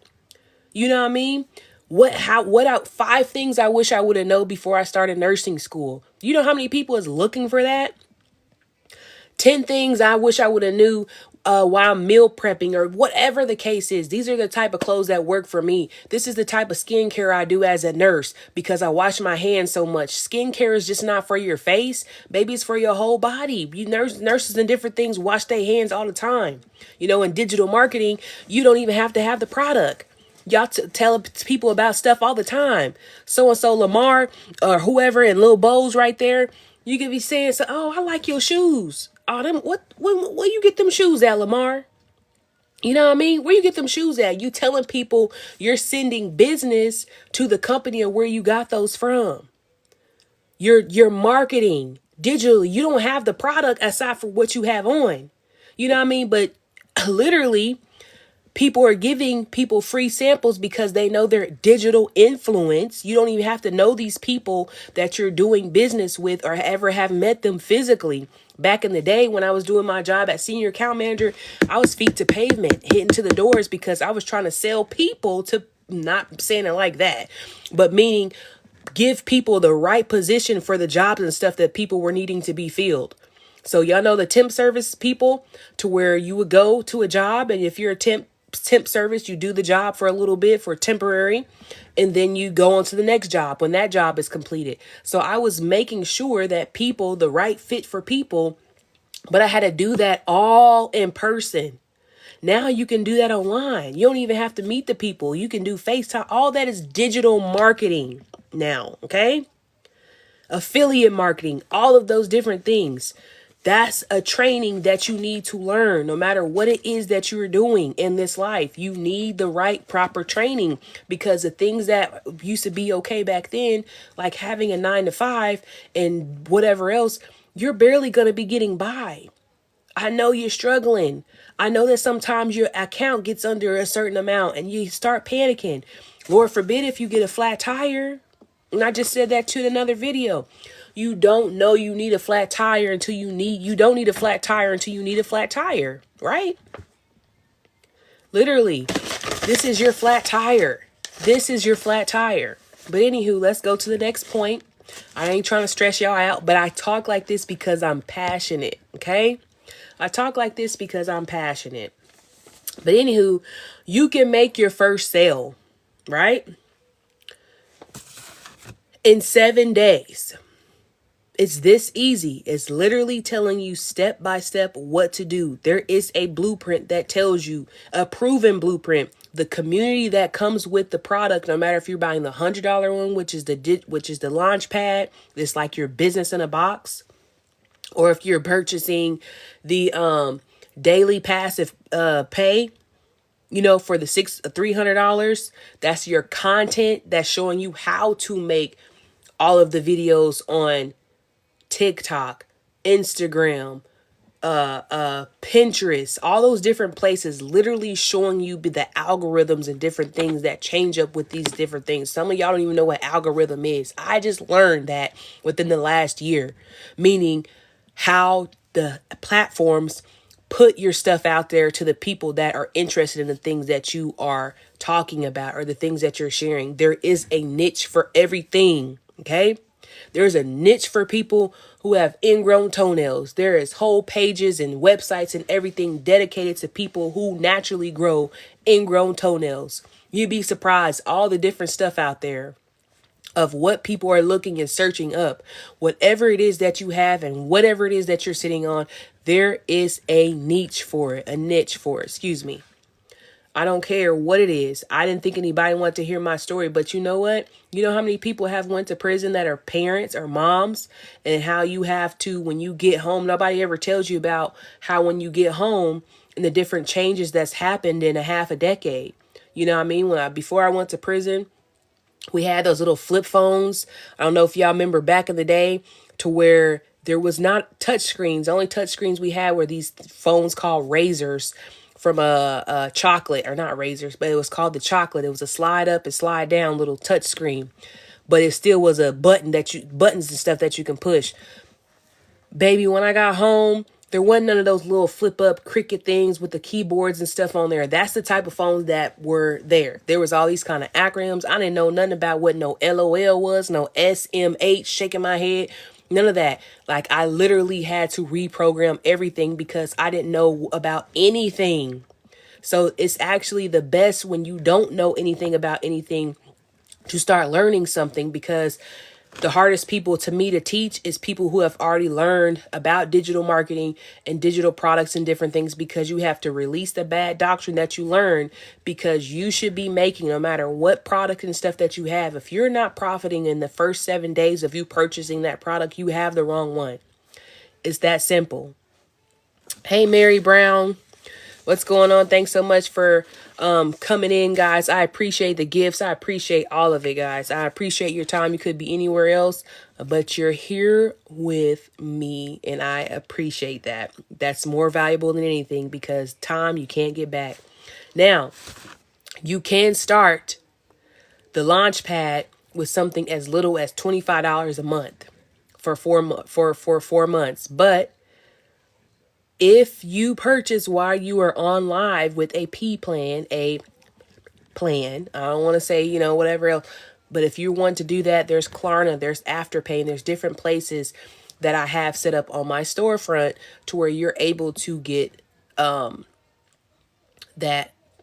You know what I mean? Five things I wish I would have known before I started nursing school. You know how many people is looking for that? 10 things I wish I would have knew while I'm meal prepping or whatever the case is. These are the type of clothes that work for me. This is the type of skincare I do as a nurse because I wash my hands so much. Skincare is just not for your face. Baby, it's for your whole body. Nurses and different things wash their hands all the time. In digital marketing, you don't even have to have the product. Y'all tell people about stuff all the time. So-and-so Lamar or whoever in little bows right there. You could be saying, I like your shoes. Oh, where you get them shoes at, Lamar? You know what I mean? Where you get them shoes at? You telling people you're sending business to the company of where you got those from. You're marketing digitally. You don't have the product aside from what you have on. You know what I mean? But literally, people are giving people free samples because they know their digital influence. You don't even have to know these people that you're doing business with or ever have met them physically. Back in the day when I was doing my job as senior account manager, I was feet to pavement, hitting to the doors because I was trying to sell people to, not saying it like that, but meaning give people the right position for the jobs and stuff that people were needing to be filled. So y'all know the temp service people, to where you would go to a job, and if you're a temp service, you do the job for a little bit, for temporary, and then you go on to the next job when that job is completed. So I was making sure that people, the right fit for people, but I had to do that all in person. Now you can do that online. You don't even have to meet the people. You can do FaceTime. All that is digital marketing now, okay? Affiliate marketing, all of those different things. That's a training that you need to learn. No matter what it is that you're doing in this life, you need the right proper training, because the things that used to be okay back then, like having a 9 to 5 and whatever else, you're barely going to be getting by. I know you're struggling. I know that sometimes your account gets under a certain amount and you start panicking. Lord forbid if you get a flat tire. And I just said that to another video. You don't know you need a flat tire until you don't need a flat tire until you need a flat tire, right? Literally, this is your flat tire. This is your flat tire. But anywho, let's go to the next point. I ain't trying to stress y'all out, but I talk like this because I'm passionate, okay? I talk like this because I'm passionate. But anywho, you can make your first sale, right? In 7 days. It's this easy. It's literally telling you step by step what to do. There is a blueprint that tells you, a proven blueprint. The community that comes with the product, no matter if you're buying the $100 one, which is the Launchpad, it's like your business in a box, or if you're purchasing the daily passive pay, for the $300, that's your content that's showing you how to make all of the videos on TikTok, Instagram, Pinterest, all those different places, literally showing you the algorithms and different things that change up with these different things. Some of y'all don't even know what algorithm is. I just learned that within the last year, meaning how the platforms put your stuff out there to the people that are interested in the things that you are talking about or the things that you're sharing. There is a niche for everything. Okay. There's a niche for people who have ingrown toenails. There is whole pages and websites and everything dedicated to people who naturally grow ingrown toenails. You'd be surprised all the different stuff out there of what people are looking and searching up. Whatever it is that you have and whatever it is that you're sitting on, there is a niche for it, excuse me. I don't care what it is. I didn't think anybody wanted to hear my story, but you know what? You know how many people have went to prison that are parents or moms, and how you have to, when you get home, nobody ever tells you about how when you get home and the different changes that's happened in a half a decade. You know what I mean? Before I went to prison, we had those little flip phones. I don't know if y'all remember back in the day to where there was not touch screens. The only touch screens we had were these phones called razors from a chocolate, or not razors, but it was called the chocolate. It was a slide up and slide down little touch screen, but it still was a buttons and stuff that you can push. Baby, when I got home, there wasn't none of those little flip up cricket things with the keyboards and stuff on there. That's the type of phones that were there. There was all these kind of acronyms. I didn't know nothing about what no LOL was, no SMH, shaking my head. None of that. Like, I literally had to reprogram everything because I didn't know about anything. So it's actually the best when you don't know anything about anything to start learning something, because the hardest people to me to teach is people who have already learned about digital marketing and digital products and different things, because you have to release the bad doctrine that you learn, because you should be making, no matter what product and stuff that you have, if you're not profiting in the first 7 days of you purchasing that product, you have the wrong one. It's that simple. Hey, Mary Brown. What's going on? Thanks so much for coming in, guys. I appreciate the gifts. I appreciate all of it, guys. I appreciate your time. You could be anywhere else, but you're here with me, and I appreciate that. That's more valuable than anything, because time you can't get back. Now, you can start the Launchpad with something as little as $25 a month for 4 months, but if you purchase while you are on live with a plan, I don't want to say, whatever else, but if you want to do that, there's Klarna, there's Afterpay, and there's different places that I have set up on my storefront to where you're able to get that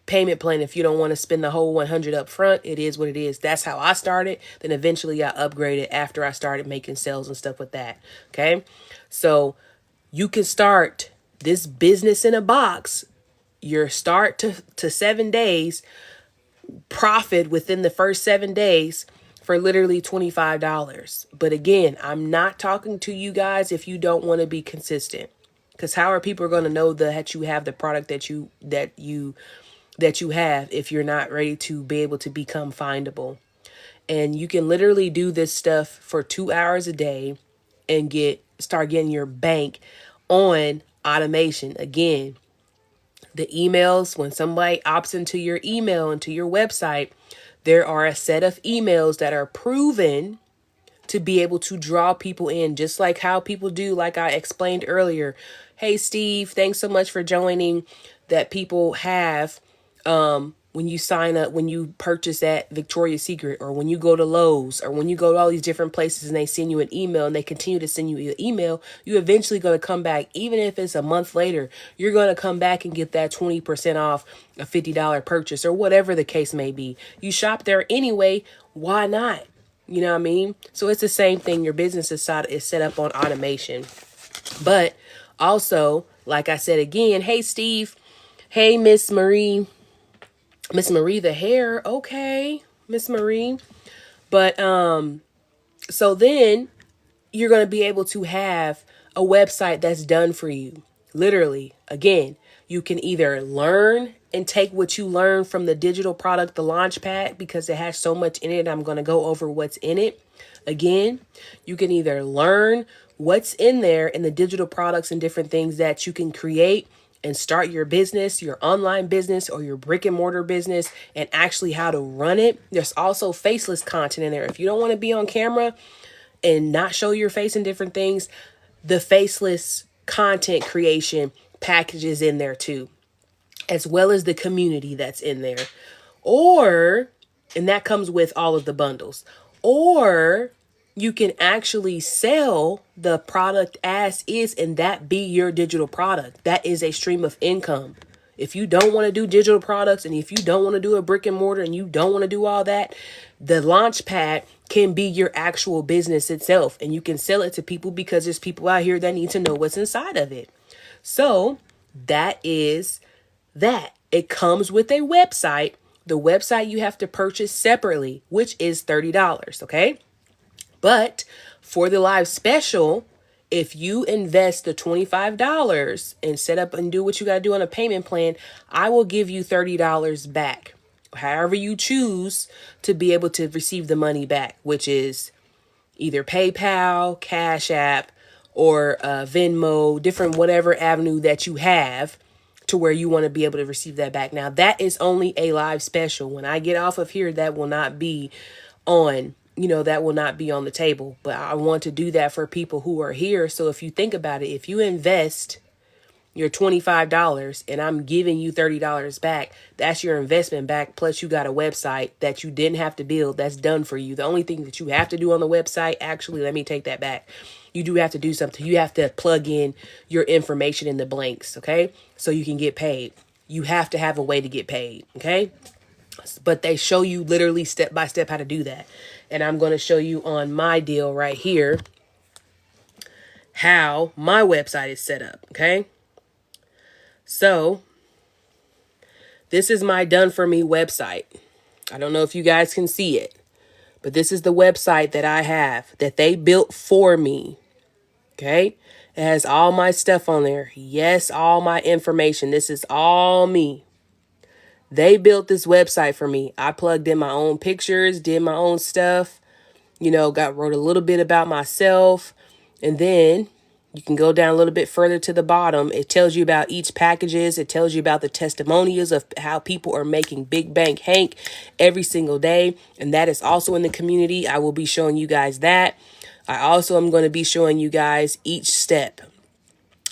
payment plan. If you don't want to spend the whole 100 up front, it is what it is. That's how I started. Then eventually I upgraded after I started making sales and stuff with that. Okay. So you can start this business in a box, your start to 7 days, profit within the first 7 days for literally $25. But again, I'm not talking to you guys if you don't want to be consistent, because how are people going to know that you have the product that you have if you're not ready to be able to become findable? And you can literally do this stuff for 2 hours a day and start getting your bank on automation. Again, the emails, when somebody opts into your email, into your website, there are a set of emails that are proven to be able to draw people in, just like how people do, like I explained earlier. Hey, Steve, thanks so much for joining. That people have when you sign up, when you purchase at Victoria's Secret, or when you go to Lowe's, or when you go to all these different places and they send you an email and they continue to send you an email, you eventually going to come back. Even if it's a month later, you're going to come back and get that 20% off a $50 purchase, or whatever the case may be. You shop there anyway. Why not? You know what I mean? So it's the same thing. Your business is set up on automation. But also, like I said again, hey, Steve. Hey, Miss Marie the hair. Okay, Miss Marie. But so then you're going to be able to have a website that's done for you. Literally, again, you can either learn and take what you learn from the digital product, the Launchpad, because it has so much in it. I'm going to go over what's in it. Again, you can either learn what's in there in the digital products and different things that you can create and start your business, your online business or your brick and mortar business, and actually how to run it. There's also faceless content in there. If you don't want to be on camera and not show your face and different things, the faceless content creation packages in there too, as well as the community that's in there. Or, and that comes with all of the bundles. Or you can actually sell the product as is, and that be your digital product. That is a stream of income. If you don't want to do digital products, and if you don't want to do a brick and mortar, and you don't want to do all that, the Launchpad can be your actual business itself, and you can sell it to people because there's people out here that need to know what's inside of it. So that is that. It comes with a website. The website you have to purchase separately, which is $30. Okay. But for the live special, if you invest the $25 and set up and do what you got to do on a payment plan, I will give you $30 back. However you choose to be able to receive the money back, which is either PayPal, Cash App, or Venmo, different whatever avenue that you have to where you want to be able to receive that back. Now, that is only a live special. When I get off of here, that will not be on, that will not be on the table. But I want to do that for people who are here. So if you think about it, if you invest your $25 and I'm giving you $30 back, that's your investment back. Plus you got a website that you didn't have to build. That's done for you. The only thing that you have to do on the website, actually, let me take that back. You do have to do something. You have to plug in your information in the blanks. Okay. So you can get paid. You have to have a way to get paid. Okay. But they show you literally step by step how to do that. And I'm going to show you on my deal right here how my website is set up. Okay. So this is my done for me website. I don't know if you guys can see it, but this is the website that I have that they built for me. Okay. It has all my stuff on there. Yes, all my information. This is all me. They built this website for me. I plugged in my own pictures, did my own stuff, wrote a little bit about myself. And then you can go down a little bit further to the bottom. It tells you about each packages. It tells you about the testimonials of how people are making Big Bank Hank every single day. And that is also in the community. I will be showing you guys that. I also am going to be showing you guys each step.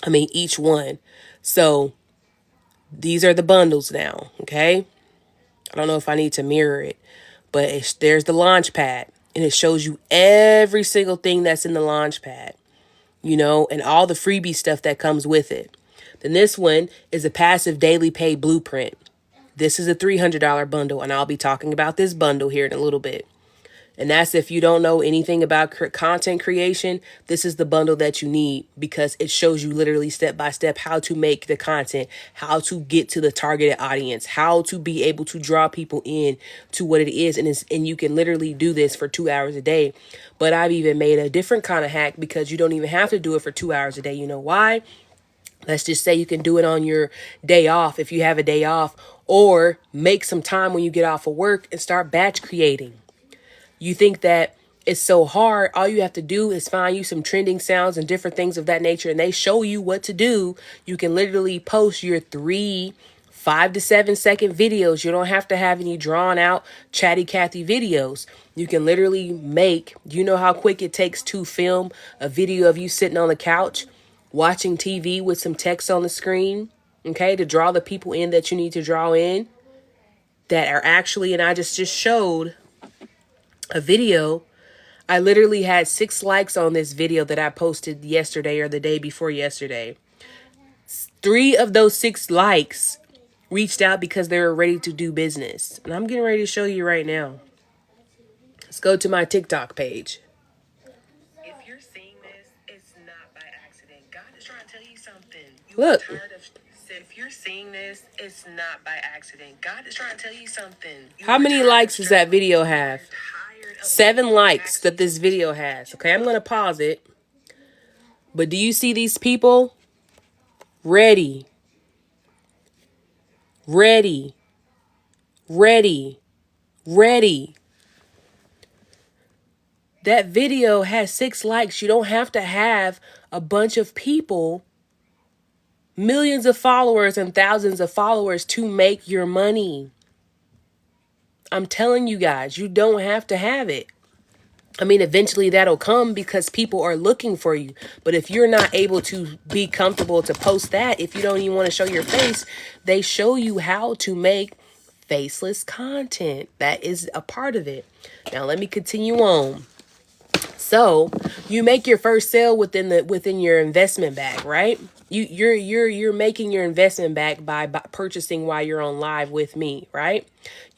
Each one. So these are the bundles now. Okay. I don't know if I need to mirror it, but there's the Launchpad, and it shows you every single thing that's in the Launchpad, and all the freebie stuff that comes with it. Then this one is a passive daily pay blueprint. This is a $300 bundle, and I'll be talking about this bundle here in a little bit. And that's if you don't know anything about content creation, this is the bundle that you need, because it shows you literally step by step how to make the content, how to get to the targeted audience, how to be able to draw people in to what it is. And you can literally do this for 2 hours a day. But I've even made a different kind of hack, because you don't even have to do it for 2 hours a day. You know why? Let's just say you can do it on your day off if you have a day off, or make some time when you get off of work and start batch creating. You think that it's so hard. All you have to do is find you some trending sounds and different things of that nature, and they show you what to do. You can literally post your 5 to 7 second videos. You don't have to have any drawn out chatty Cathy videos. You can literally you know how quick it takes to film a video of you sitting on the couch watching TV with some text on the screen, okay, to draw the people in that you need to draw in, that are actually, and I just showed a video. I literally had 6 likes on this video that I posted yesterday or the day before yesterday. 3 of those 6 likes reached out because they were ready to do business. And I'm getting ready to show you right now. Let's go to my TikTok page. If you're seeing this, it's not by accident. God is trying to tell you something. Look. If you're seeing this, it's not by accident. God is trying to tell you something. How many likes does that video have? 7 likes that this video has. Okay, I'm going to pause it. But do you see these people ready Ready, ready, ready. That video has 6 likes. You don't have to have a bunch of people, millions of followers and thousands of followers to make your money. I'm telling you guys, you don't have to have it. I mean, eventually that'll come because people are looking for you. But if you're not able to be comfortable to post that, if you don't even want to show your face, they show you how to make faceless content. That is a part of it. Now, let me continue on. So you make your first sale within your investment bag, right? You're making your investment back by purchasing while you're on live with me, right?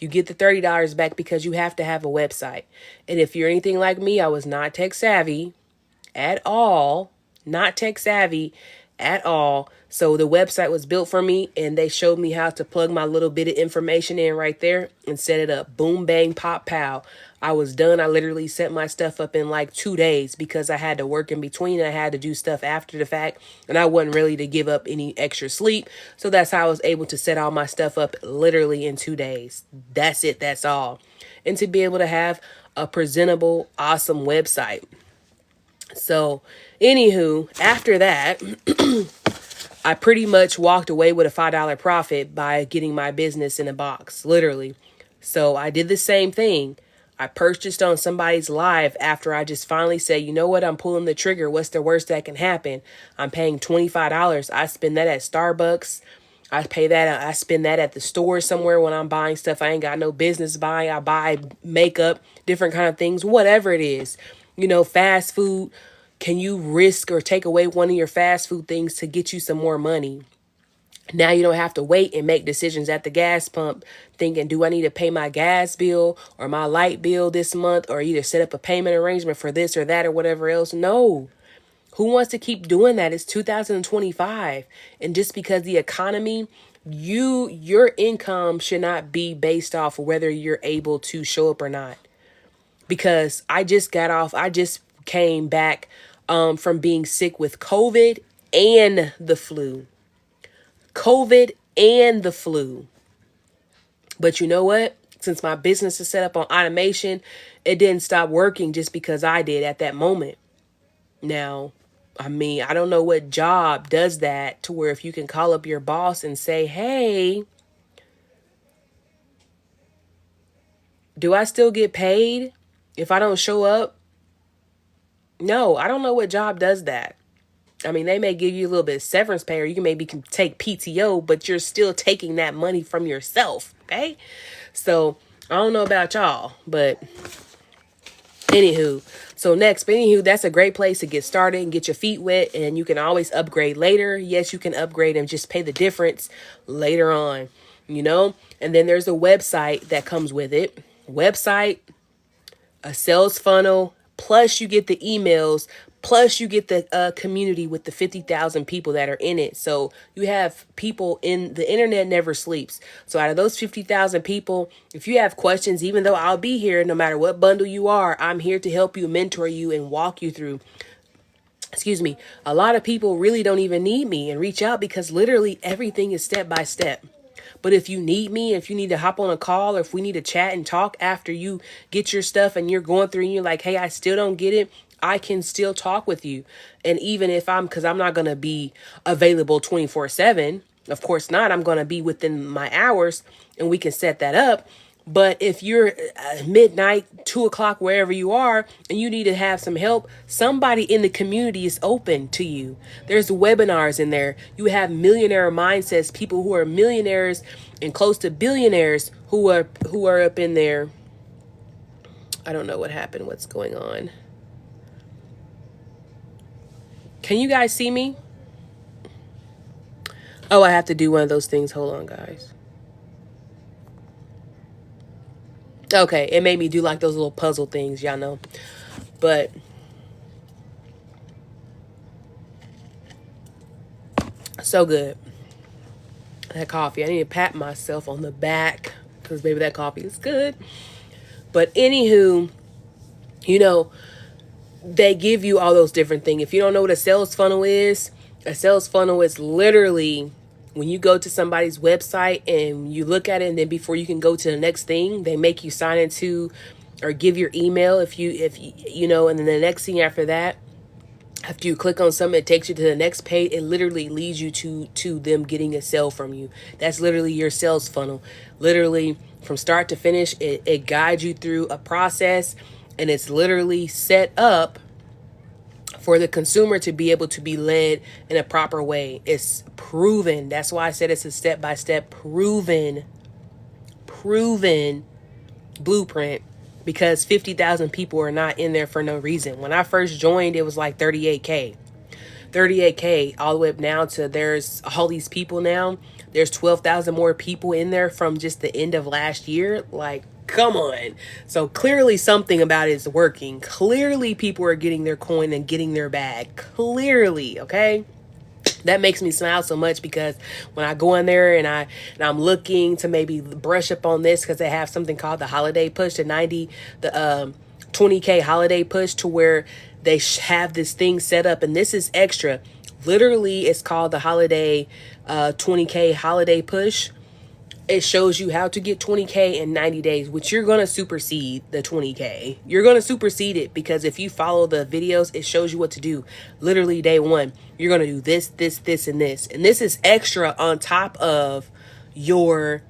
You get the $30 back because you have to have a website. And if you're anything like me, I was not tech savvy at all, not tech savvy at all. So the website was built for me and they showed me how to plug my little bit of information in right there and set it up. Boom, bang, pop, pow. I was done. I literally set my stuff up in like 2 days because I had to work in between and I had to do stuff after the fact. And I wasn't really to give up any extra sleep. So that's how I was able to set all my stuff up literally in 2 days. That's it. That's all. And to be able to have a presentable, awesome website. So, anywho, after that, I pretty much walked away with a $5 profit by getting my business in a box, literally. So I did the same thing. I purchased on somebody's live after I just finally said, you know what, I'm pulling the trigger. What's the worst that can happen? I'm paying $25. I spend that at Starbucks. I spend that at the store somewhere when I'm buying stuff I ain't got no business buying. I buy makeup, different kind of things, whatever it is. You know, fast food. Can you risk or take away one of your fast food things to get you some more money? Now you don't have to wait and make decisions at the gas pump thinking, do I need to pay my gas bill or my light bill this month or either set up a payment arrangement for this or that or whatever else? No. Who wants to keep doing that? It's 2025. And just because the economy, your income should not be based off of whether you're able to show up or not. Because I just came back from being sick with COVID and the flu. COVID and the flu. But you know what? Since my business is set up on automation, it didn't stop working just because I did at that moment. Now, I mean, I don't know what job does that to where if you can call up your boss and say, hey, do I still get paid if I don't show up? No, I don't know what job does that. I mean, they may give you a little bit of severance pay or you can maybe take PTO, but you're still taking that money from yourself. Okay. So I don't know about y'all, but anywho, that's a great place to get started and get your feet wet and you can always upgrade later. Yes, you can upgrade and just pay the difference later on, you know, and then there's a website that comes with it. Website, a sales funnel, plus you get the emails, plus you get the community with the 50,000 people that are in it. So you have people in the internet never sleeps. So out of those 50,000 people, if you have questions, even though I'll be here, no matter what bundle you are, I'm here to help you, mentor you, and walk you through. A lot of people really don't even need me and reach out because literally everything is step by step. But if you need me, if you need to hop on a call or if we need to chat and talk after you get your stuff and you're going through and you're like, hey, I still don't get it, I can still talk with you. And even if because I'm not going to be available 24/7, of course not, I'm going to be within my hours and we can set that up. But if you're midnight, 2 o'clock, wherever you are, and you need to have some help, somebody in the community is open to you. There's webinars in there. You have millionaire mindsets, people who are millionaires and close to billionaires who are up in there. I don't know what happened. What's going on? Can you guys see me? Oh, I have to do one of those things. Hold on, guys. Okay, it made me do like those little puzzle things, y'all know. But so good. That coffee. I need to pat myself on the back because baby, that coffee is good. But anywho, you know, they give you all those different things. If you don't know what a sales funnel is literally When you go to somebody's website and you look at it, and then before you can go to the next thing, they make you sign into or give your email if you know, and then the next thing after that, after you click on something, it takes you to the next page. It literally leads you to them getting a sale from you. That's literally your sales funnel. Literally from start to finish, it guides you through a process, and it's literally set up for the consumer to be able to be led in a proper way. It's proven. That's why I said it's a step-by-step proven blueprint, because 50,000 people are not in there for no reason. When I first joined, it was like 38K all the way up now to there's all these people now. There's 12,000 more people in there from just the end of last year. Like, come on. So clearly something about it is working. Clearly people are getting their coin and getting their bag. Clearly, okay? That makes me smile so much, because when I go in there and I'm looking to maybe brush up on this, because they have something called the holiday push, the 20K holiday push, to where they have this thing set up, and this is extra. Literally, it's called the holiday 20K holiday push. It shows you how to get 20K in 90 days, which you're going to supersede the 20K. You're going to supersede it, because if you follow the videos, it shows you what to do. Literally day one, you're going to do this, this, this, and this. And this is extra on top of your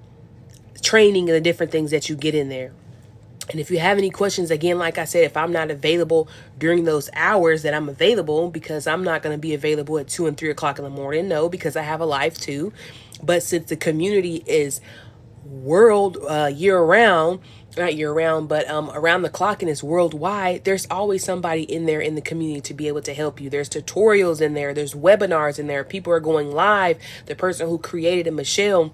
training and the different things that you get in there. And if you have any questions, again, like I said, if I'm not available during those hours that I'm available, because I'm not going to be available at 2 and 3 o'clock in the morning. No, because I have a life too. But since the community is year round, not year round, but around the clock, and it's worldwide, there's always somebody in there in the community to be able to help you. There's tutorials in there. There's webinars in there. People are going live. The person who created it, Michelle,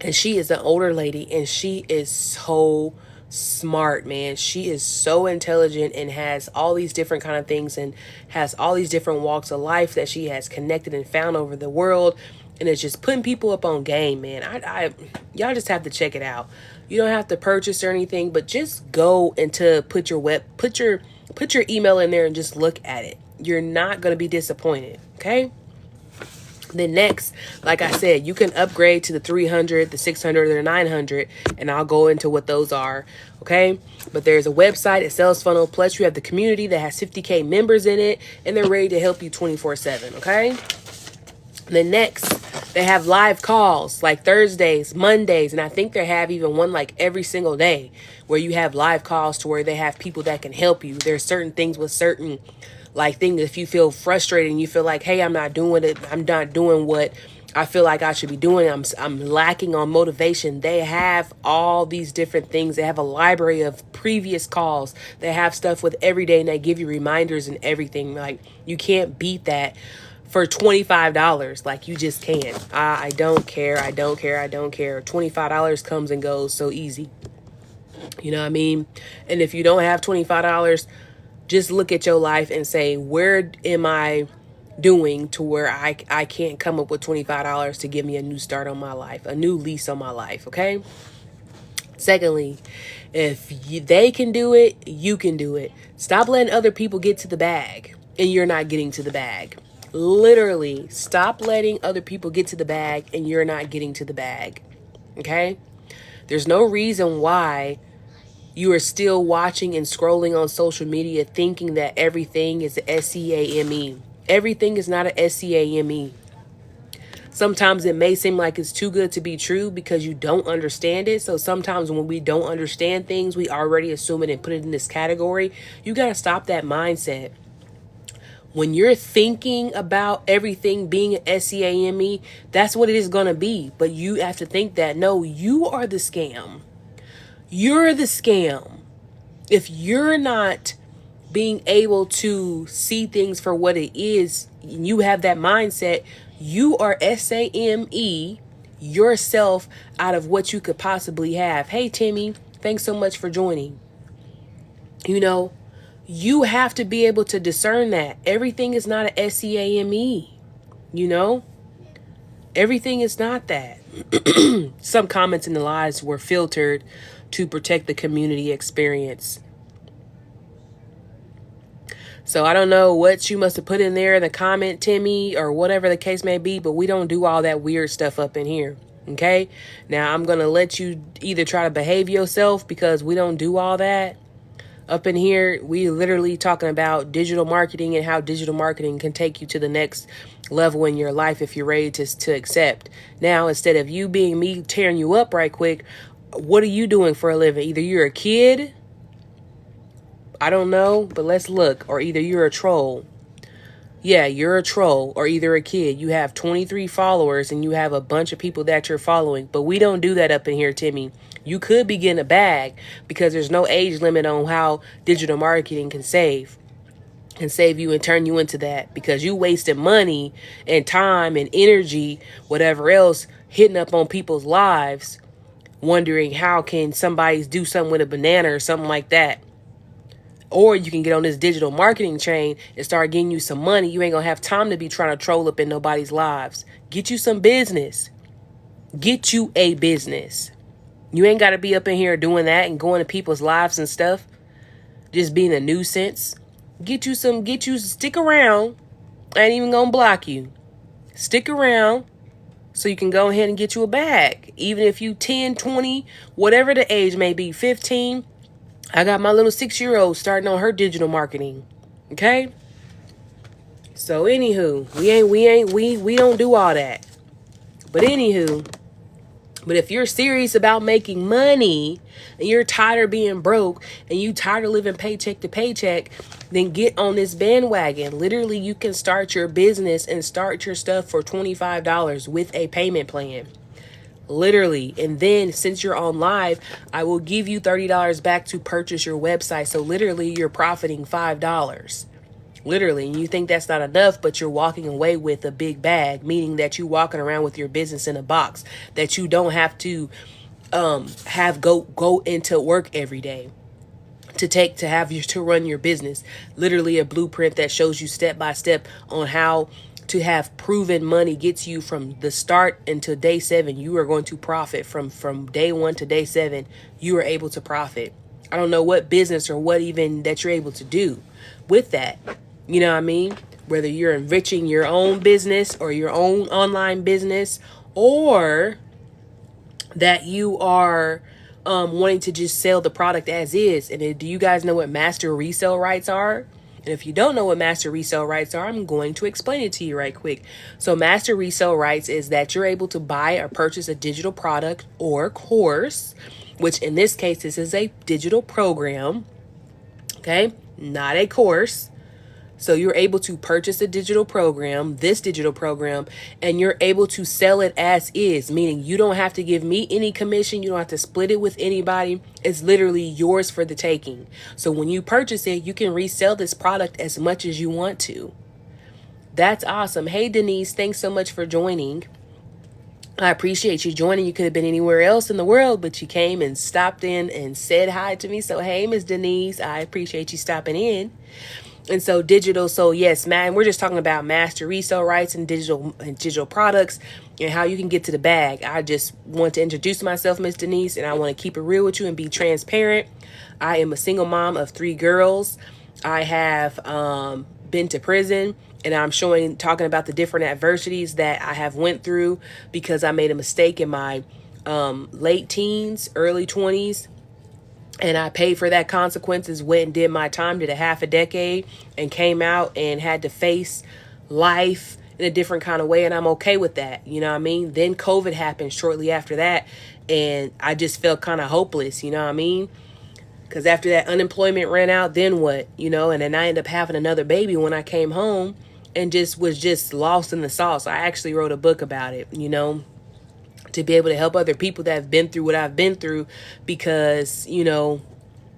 and she is an older lady, and she is so smart, man. She is so intelligent and has all these different kind of things, and has all these different walks of life that she has connected and found over the world. And it's just putting people up on game, man. Y'all just have to check it out. You don't have to purchase or anything, but just go into put your email in there and just look at it. You're not going to be disappointed. Okay. Then next, like I said, you can upgrade to the 300, the 600, or the 900, and I'll go into what those are. Okay. But there's a website, a sales funnel, plus you have the community that has 50K members in it, and they're ready to help you 24/7. Okay. Then next, they have live calls like Thursdays, Mondays, and I think they have even one like every single day, where you have live calls to where they have people that can help you. There's certain things with certain like things. If you feel frustrated and you feel like, hey, I'm not doing it, I'm not doing what I feel like I should be doing, I'm lacking on motivation. They have all these different things. They have a library of previous calls. They have stuff with every day, and they give you reminders and everything. Like, you can't beat that for $25. Like, you just can't. I don't care. $25 comes and goes so easy. You know what I mean? And if you don't have $25, just look at your life and say, where am I doing to where I can't come up with $25 to give me a new start on my life, a new lease on my life. Okay. Secondly, if they can do it, you can do it. Stop letting other people get to the bag and you're not getting to the bag. Literally, stop letting other people get to the bag and you're not getting to the bag. Okay? There's no reason why you are still watching and scrolling on social media thinking that everything is a SCAME. Everything is not a SCAME. Sometimes it may seem like it's too good to be true because you don't understand it. So sometimes when we don't understand things, we already assume it and put it in this category. You got to stop that mindset. When you're thinking about everything being an SCAME, that's what it is going to be. But you have to think that, no, you are the scam. You're the scam. If you're not being able to see things for what it is, and you have that mindset, you are SAME yourself out of what you could possibly have. Hey, Timmy, thanks so much for joining. You know, you have to be able to discern that everything is not a SCAME. You know, everything is not that. Some comments in the lives were filtered to protect the community experience. So I don't know what you must have put in there in the comment, Timmy, or whatever the case may be, but we don't do all that weird stuff up in here. Okay? Now I'm going to let you either try to behave yourself because we don't do all that. Up in here, we literally talking about digital marketing and how digital marketing can take you to the next level in your life if you're ready to accept. Now, instead of you being me tearing you up right quick, what are you doing for a living? Either you're a kid, I don't know, but let's look. Or either you're a troll. Yeah, you're a troll or either a kid. You have 23 followers and you have a bunch of people that you're following. But we don't do that up in here, Timmy. You could be getting a bag because there's no age limit on how digital marketing can save you and turn you into that, because you wasted money and time and energy, whatever else, hitting up on people's lives, wondering how can somebody do something with a banana or something like that. Or you can get on this digital marketing train and start getting you some money. You ain't gonna have time to be trying to troll up in nobody's lives. Get you some business. Get you a business. You ain't got to be up in here doing that and going to people's lives and stuff. Just being a nuisance. Stick around. I ain't even gonna block you. Stick around so you can go ahead and get you a bag. Even if you 10, 20, whatever the age may be, 15. I got my little 6-year-old starting on her digital marketing. Okay? So anywho, we don't do all that. But anywho, but if you're serious about making money and you're tired of being broke and you tired of living paycheck to paycheck, then get on this bandwagon. Literally, you can start your business and start your stuff for $25 with a payment plan. Literally. And then since you're on live, I will give you $30 back to purchase your website. So literally you're profiting $5. Literally. And you think that's not enough, but you're walking away with a big bag, meaning that you're walking around with your business in a box that you don't have to go into work every day to run your business. Literally a blueprint that shows you step by step on how to have proven money gets you from the start until day 7. You are going to profit from day 1 to day 7. You are able to profit. I don't know what business or what even that you're able to do with that. You know what I mean? Whether you're enriching your own business or your own online business, or that you are wanting to just sell the product as is. And do you guys know what master resale rights are? And if you don't know what master resale rights are, I'm going to explain it to you right quick. So master resale rights is that you're able to buy or purchase a digital product or course, which in this case, this is a digital program. Okay, not a course. So you're able to purchase this digital program, and you're able to sell it as is, meaning you don't have to give me any commission. You don't have to split it with anybody. It's literally yours for the taking. So when you purchase it, you can resell this product as much as you want to. That's awesome. Hey, Denise, thanks so much for joining. I appreciate you joining. You could have been anywhere else in the world, but you came and stopped in and said hi to me. So, hey, Miss Denise, I appreciate you stopping in. And so digital. So yes, man, we're just talking about master resale rights and digital products and how you can get to the bag. I just want to introduce myself, Miss Denise, and I want to keep it real with you and be transparent. I am a single mom of 3 girls. I have been to prison, and I'm talking about the different adversities that I have went through because I made a mistake in my late teens, early 20s. And I paid for that consequences, went and did my time, did a half a decade, and came out and had to face life in a different kind of way. And I'm okay with that. You know what I mean? Then COVID happened shortly after that. And I just felt kind of hopeless. You know what I mean? Because after that unemployment ran out, then what? You know, and then I ended up having another baby when I came home and was just lost in the sauce. I actually wrote a book about it, you know, to be able to help other people that have been through what I've been through, because, you know,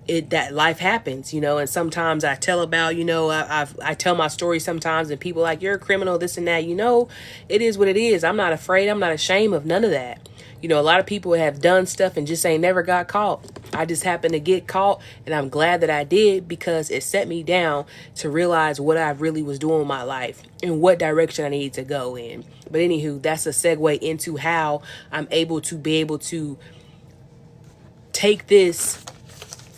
that life happens, you know. And sometimes I tell about, you know, I tell my story sometimes and people like, you're a criminal, this and that, you know, it is what it is. I'm not afraid. I'm not ashamed of none of that. You know, a lot of people have done stuff and just ain't never got caught. I just happened to get caught, and I'm glad that I did, because it set me down to realize what I really was doing with my life and what direction I needed to go in. But anywho, that's a segue into how I'm able to take this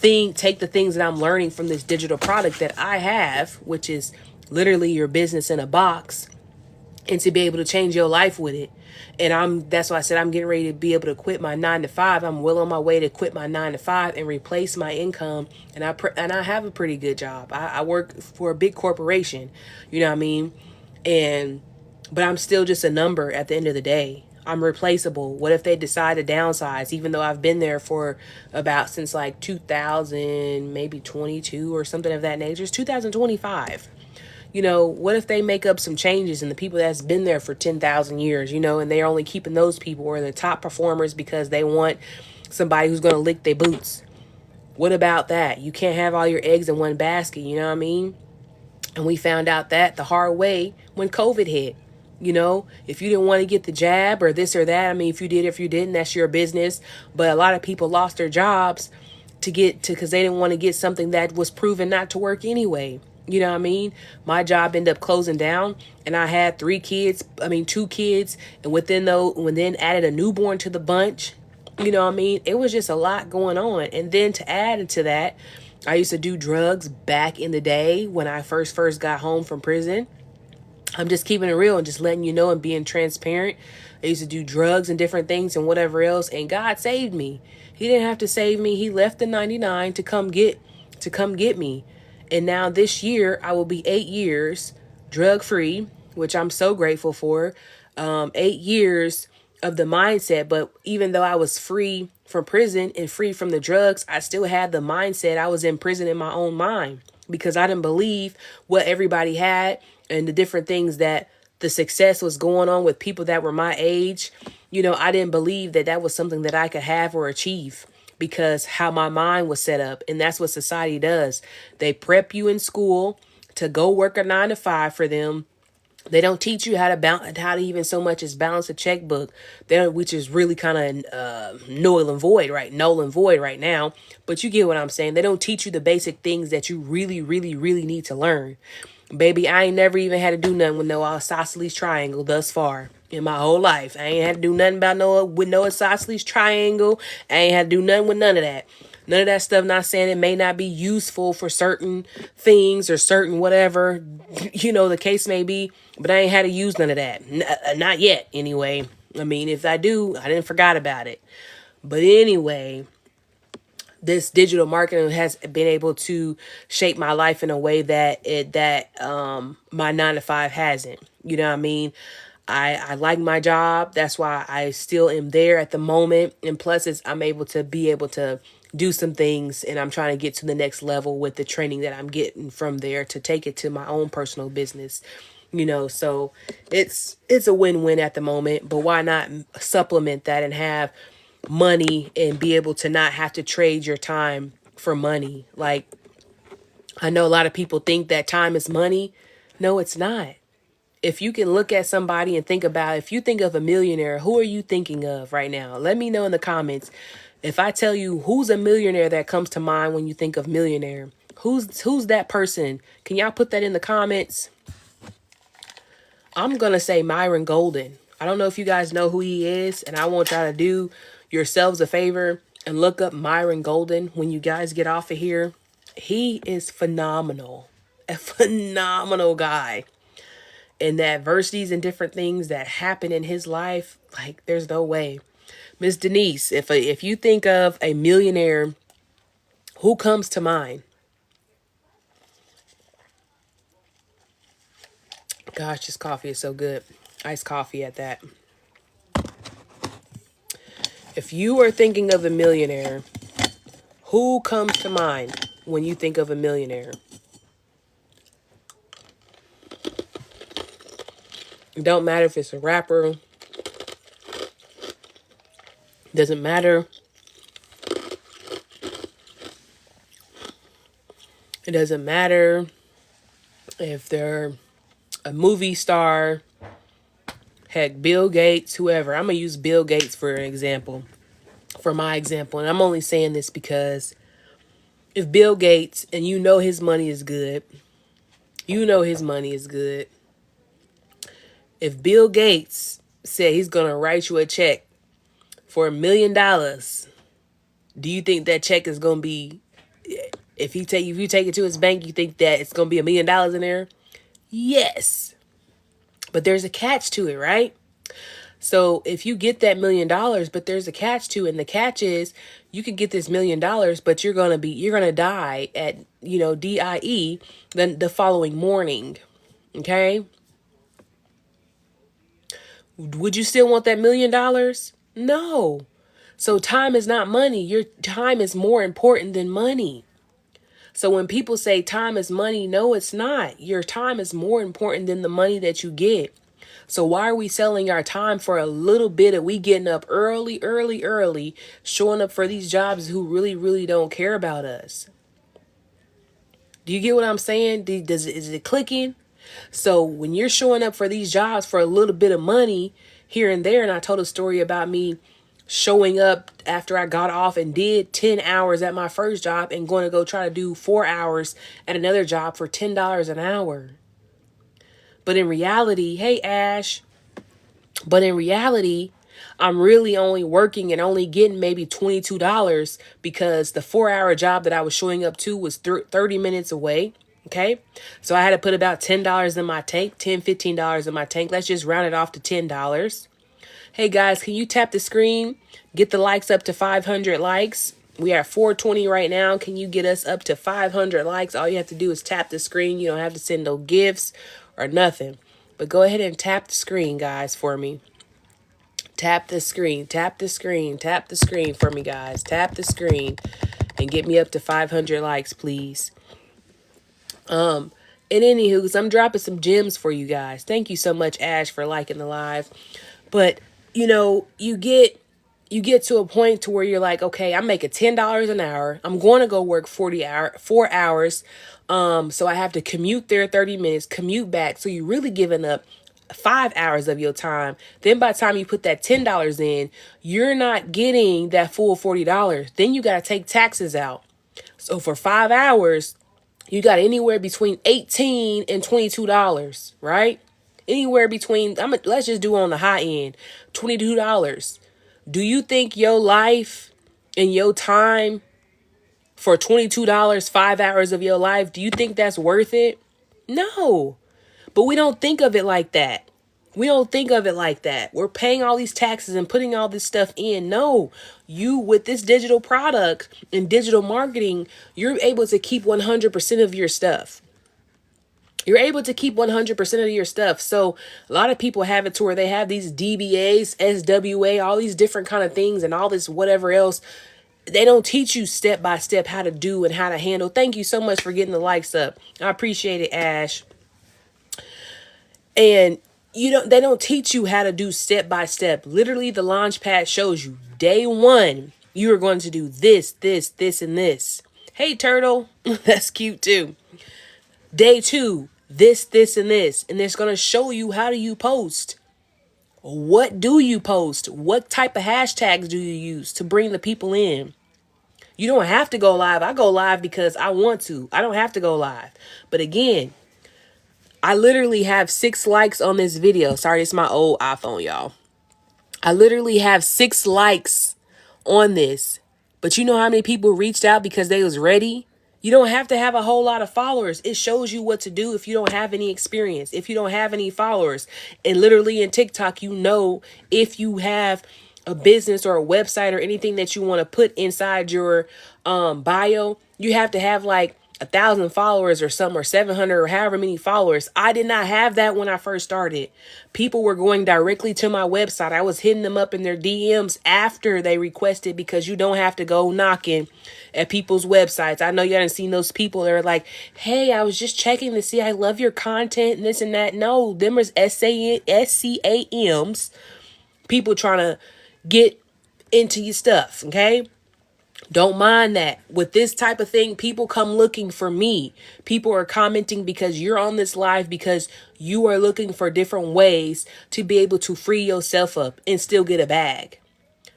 take the things that I'm learning from this digital product that I have, which is literally your business in a box, and to be able to change your life with it. And that's why I said I'm getting ready to be able to quit my 9 to 5. I'm well on my way to quit my 9 to 5 and replace my income. And I have a pretty good job. I work for a big corporation, you know what I mean? But I'm still just a number at the end of the day. I'm replaceable. What if they decide to downsize, even though I've been there for about since like 2000, maybe 22 or something of that nature? It's 2025. What if they make up some changes and the people that's been there for 10,000 years, and they're only keeping those people or the top performers because they want somebody who's going to lick their boots? What about that? You can't have all your eggs in one basket, you know what I mean? And we found out that the hard way when COVID hit. If you didn't want to get the jab or this or that, I mean, if you did, if you didn't, that's your business. But a lot of people lost their jobs because they didn't want to get something that was proven not to work anyway. You know what I mean? My job ended up closing down, and I had 2 kids, and then added a newborn to the bunch. You know what I mean? It was just a lot going on. And then to add to that, I used to do drugs back in the day when I first got home from prison. I'm just keeping it real and just letting you know and being transparent. I used to do drugs and different things and whatever else, and God saved me. He didn't have to save me. He left the 99 to come get me. And now this year I will be 8 years drug free, which I'm so grateful for. 8 years of the mindset. But even though I was free from prison and free from the drugs, I still had the mindset. I was in prison in my own mind because I didn't believe what everybody had and the different things that the success was going on with people that were my age. I didn't believe that was something that I could have or achieve because how my mind was set up. And that's what society does. They prep you in school to go work a 9 to 5 for them. They don't teach you how to even so much as balance a checkbook, which is really kind of null and void right now. But you get what I'm saying. They don't teach you the basic things that you really, really, really need to learn. Baby, I ain't never even had to do nothing with no isosceles triangle thus far in my whole life. I ain't had to do nothing with no isosceles triangle. I ain't had to do nothing with none of that. None of that stuff. Not saying it may not be useful for certain things or certain whatever, the case may be, but I ain't had to use none of that. Not yet, anyway. I mean, if I do, I didn't forget about it. But anyway, this digital marketing has been able to shape my life in a way that my 9 to 5 hasn't. You know what I mean? I like my job. That's why I still am there at the moment. And plus, I'm able to do some things, and I'm trying to get to the next level with the training that I'm getting from there to take it to my own personal business. So it's a win-win at the moment. But why not supplement that and have money and be able to not have to trade your time for money? Like, I know a lot of people think that time is money. No, it's not. If you can look at somebody and think about, if you think of a millionaire, who are you thinking of right now? Let me know in the comments. If I tell you who's a millionaire that comes to mind when you think of millionaire, who's that person? Can y'all put that in the comments? I'm going to say Myron Golden. I don't know if you guys know who he is, and I want y'all to do yourselves a favor and look up Myron Golden when you guys get off of here. He is phenomenal. A phenomenal guy. And the adversities and different things that happen in his life, like, there's no way. Miss Denise, if you think of a millionaire, who comes to mind? Gosh, this coffee is so good. Iced coffee at that. If you are thinking of a millionaire, who comes to mind when you think of a millionaire? It don't matter if it's a rapper. Doesn't matter. It doesn't matter if they're a movie star. Heck, Bill Gates, whoever. I'm going to use Bill Gates for an example. For my example. And I'm only saying this because if Bill Gates, and his money is good. His money is good. If Bill Gates said he's going to write you a check for $1 million, do you think that check is going to be If you take it to his bank, you think that it's gonna be $1 million in there? Yes. But there's a catch to it, right? So if you get that $1 million, but there's a catch to it, and the catch is you could get this $1 million, but you're gonna die at, DIE then the following morning. Okay. Would you still want that $1 million? No. So time is not money. Your time is more important than money. So when people say time is money, no, it's not. Your time is more important than the money that you get. So why are we selling our time for a little bit of we getting up early, showing up for these jobs who really, really don't care about us? Do you get what I'm saying? Is it clicking? So when you're showing up for these jobs for a little bit of money here and there, and I told a story about me showing up after I got off and did 10 hours at my first job and going to go try to do 4 hours at another job for $10 an hour. But in reality, hey, Ash, but in reality, I'm really only working and only getting maybe $22 because the 4-hour job that I was showing up to was 30 minutes away. Okay. So I had to put about $10 in my tank, $15 in my tank. Let's just round it off to $10. Hey guys, can you tap the screen? Get the likes up to 500 likes. We are at 420 right now. Can you get us up to 500 likes? All you have to do is tap the screen. You don't have to send no gifts or nothing. But go ahead and tap the screen, guys, for me. Tap the screen, tap the screen, tap the screen for me, guys. Tap the screen and get me up to 500 likes, please. And anywho, I'm dropping some gems for you guys. Thank you so much, Ash, for liking the live. But, you get to a point to where you're like, okay, I'm making $10 an hour. I'm going to go work 4 hours. So I have to commute there 30 minutes, commute back. So you're really giving up 5 hours of your time. Then by the time you put that $10 in, you're not getting that full $40. Then you got to take taxes out. So for 5 hours, you got anywhere between $18 and $22, right? Anywhere between, let's just do on the high end, $22. Do you think your life and your time for $22, 5 hours of your life, do you think that's worth it? No. But we don't think of it like that. We don't think of it like that. We're paying all these taxes and putting all this stuff in. No, you with this digital product and digital marketing, you're able to keep 100% of your stuff. You're able to keep 100% of your stuff. So a lot of people have it to where they have these DBAs, SWA, all these different kind of things and all this whatever else. They don't teach you step by step how to do and how to handle. Thank you so much for getting the likes up. I appreciate it, Ash. And they don't teach you how to do step by step. Literally, the Launchpad shows you day one, you are going to do this, this, this, and this. Hey, Turtle. That's cute too. Day 2, this, and this. And it's going to show you how do you post. What do you post? What type of hashtags do you use to bring the people in? You don't have to go live. I go live because I want to. I don't have to go live. But again, I literally have 6 likes on this video. Sorry, it's my old iPhone, y'all. I literally have 6 likes on this. But you know how many people reached out because they was ready? You don't have to have a whole lot of followers. It shows you what to do if you don't have any experience, if you don't have any followers. And literally in TikTok, if you have a business or a website or anything that you want to put inside your bio, you have to have like 1,000 followers or something, or 700 or however many followers. I did not have that when I first started. People were going directly to my website. I was hitting them up in their DMs after they requested, because you don't have to go knocking at people's websites. I know you haven't seen those people that are like, hey, I was just checking to see, I love your content and this and that. No, them is SCAMs, people trying to get into your stuff. Okay. Don't mind that. With this type of thing, people come looking for me. People are commenting because you're on this live, because you are looking for different ways to be able to free yourself up and still get a bag.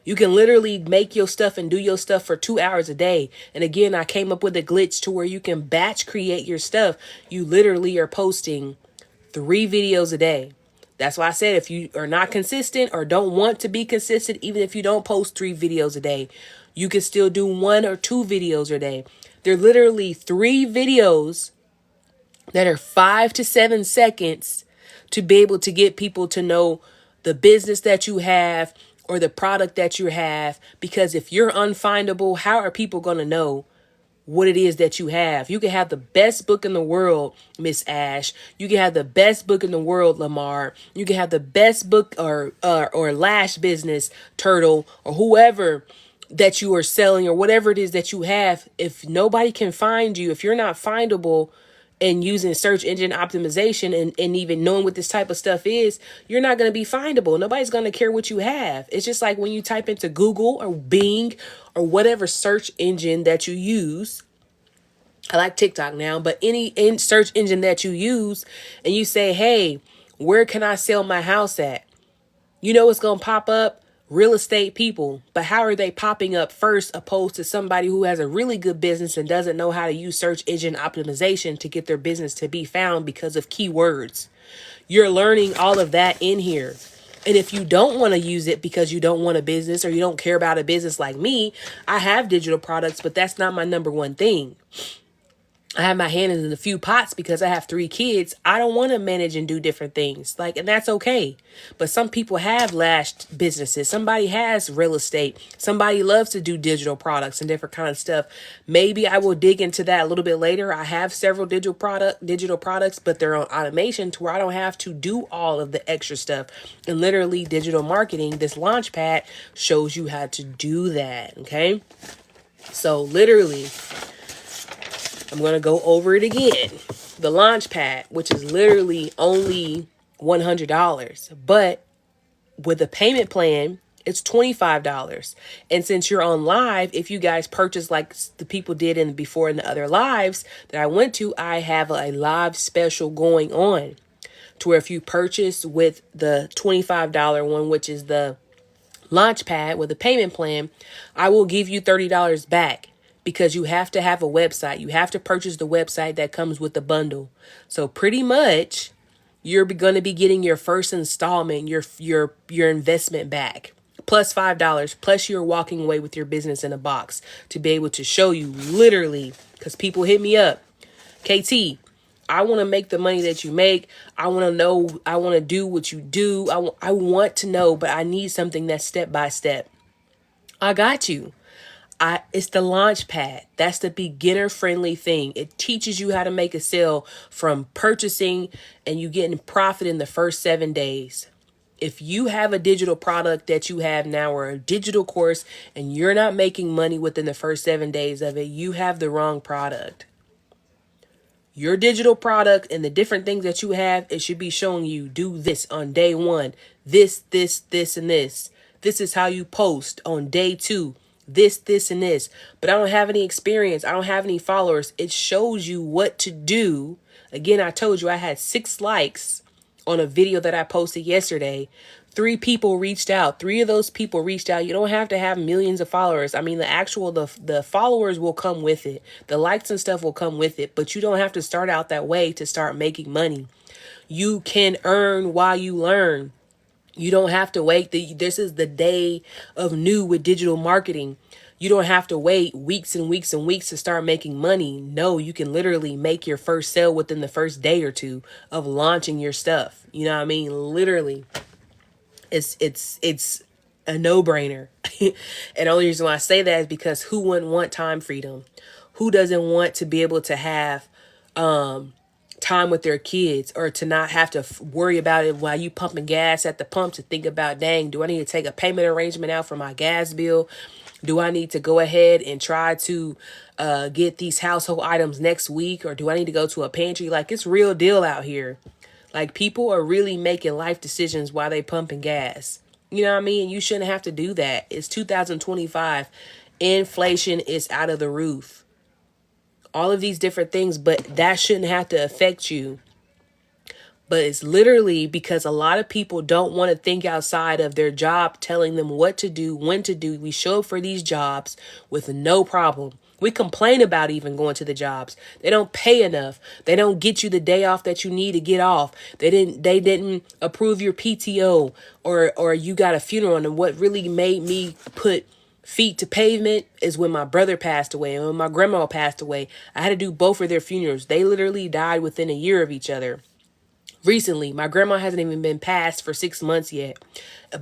You can literally make your stuff and do your stuff for 2 hours a day. And again, I came up with a glitch to where you can batch create your stuff. You literally are posting 3 videos a day. That's why I said, if you are not consistent or don't want to be consistent, even if you don't post 3 videos a day, you can still do 1 or 2 videos a day. They're literally 3 videos that are 5 to 7 seconds to be able to get people to know the business that you have or the product that you have. Because if you're unfindable, how are people going to know what it is that you have? You can have the best book in the world, Miss Ash. You can have the best book in the world, Lamar. You can have the best book or lash business, Turtle, or whoever that you are selling or whatever it is that you have. If nobody can find you, if you're not findable, and using search engine optimization and even knowing what this type of stuff is, you're not going to be findable. Nobody's going to care what you have. It's just like when you type into Google or Bing or whatever search engine that you use. I like TikTok now, but any search engine that you use, and you say, hey, where can I sell my house at? You know what's going to pop up? Real estate people. But how are they popping up first opposed to somebody who has a really good business and doesn't know how to use search engine optimization to get their business to be found because of keywords? You're learning all of that in here. And if you don't want to use it because you don't want a business or you don't care about a business like me, I have digital products, but that's not my number one thing. I have my hand in a few pots because I have 3 kids. I don't want to manage and do different things. And that's okay. But some people have lashed businesses. Somebody has real estate. Somebody loves to do digital products and different kind of stuff. Maybe I will dig into that a little bit later. I have several digital products, but they're on automation to where I don't have to do all of the extra stuff. And literally digital marketing, this Launchpad shows you how to do that. Okay. So literally, I'm going to go over it again. The Launchpad, which is literally only $100, but with a payment plan, it's $25. And since you're on live, if you guys purchase like the people did in the other lives that I went to, I have a live special going on to where if you purchase with the $25 one, which is the Launchpad with a payment plan, I will give you $30 back. Because you have to have a website. You have to purchase the website that comes with the bundle. So pretty much you're going to be getting your first installment, your investment back, plus $5, plus you're walking away with your business in a box to be able to show you literally, because people hit me up. KT, I want to make the money that you make. I want to know. I want to do what you do. I want to know, but I need something that's step by step. I got you. It's the Launchpad. That's the beginner friendly thing. It teaches you how to make a sale from purchasing and you getting profit in the first 7 days. If you have a digital product that you have now or a digital course and you're not making money within the first 7 days of it, you have the wrong product. Your digital product and the different things that you have, it should be showing you do this on day 1. This, and this. This is how you post on day 2. This, and this. But I don't have any experience. I don't have any followers. It shows you what to do. Again, I told you I had 6 likes on a video that I posted yesterday. 3 people reached out. 3 of those people reached out. You don't have to have millions of followers. I mean, the followers will come with it. The likes and stuff will come with it. But you don't have to start out that way to start making money. You can earn while you learn. You don't have to wait. This is the day of new with digital marketing. You don't have to wait weeks and weeks and weeks to start making money. No, you can literally make your first sale within the first day or 2 of launching your stuff. You know what I mean? Literally, it's a no-brainer. And the only reason why I say that is because who wouldn't want time freedom? Who doesn't want to be able to have time with their kids or to not have to worry about it while you pumping gas at the pump to think about, dang, do I need to take a payment arrangement out for my gas bill? Do I need to go ahead and try to get these household items next week? Or do I need to go to a pantry? Like, it's real deal out here. Like, people are really making life decisions while they pumping gas. You know what I mean? You shouldn't have to do that. It's 2025. Inflation is out of the roof. All of these different things, but that shouldn't have to affect you. But it's literally because a lot of people don't want to think outside of their job telling them what to do, when to do. We show up for these jobs with no problem. We complain about even going to the jobs. They don't pay enough. They don't get you the day off that you need to get off. They didn't approve your PTO or you got a funeral. And what really made me put feet to pavement is when my brother passed away and when my grandma passed away. I had to do both of their funerals. They literally died within a year of each other. Recently, my grandma hasn't even been passed for 6 months yet,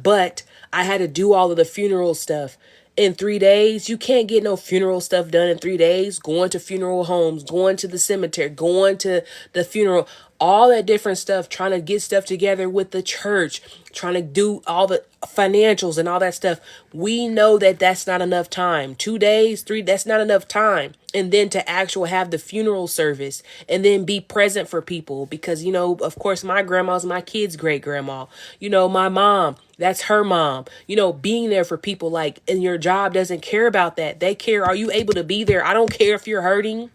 but I had to do all of the funeral stuff in 3 days. You can't get no funeral stuff done in 3 days. Going to funeral homes, going to the cemetery, going to the funeral, all that different stuff, trying to get stuff together with the church, trying to do all the financials and all that stuff. We know that that's not enough time. 2 days, three, that's not enough time. And then to actually have the funeral service and then be present for people because, of course, my grandma's my kid's great grandma. My mom, that's her mom. Being there for people, like, and your job doesn't care about that. They care. Are you able to be there? I don't care if you're hurting.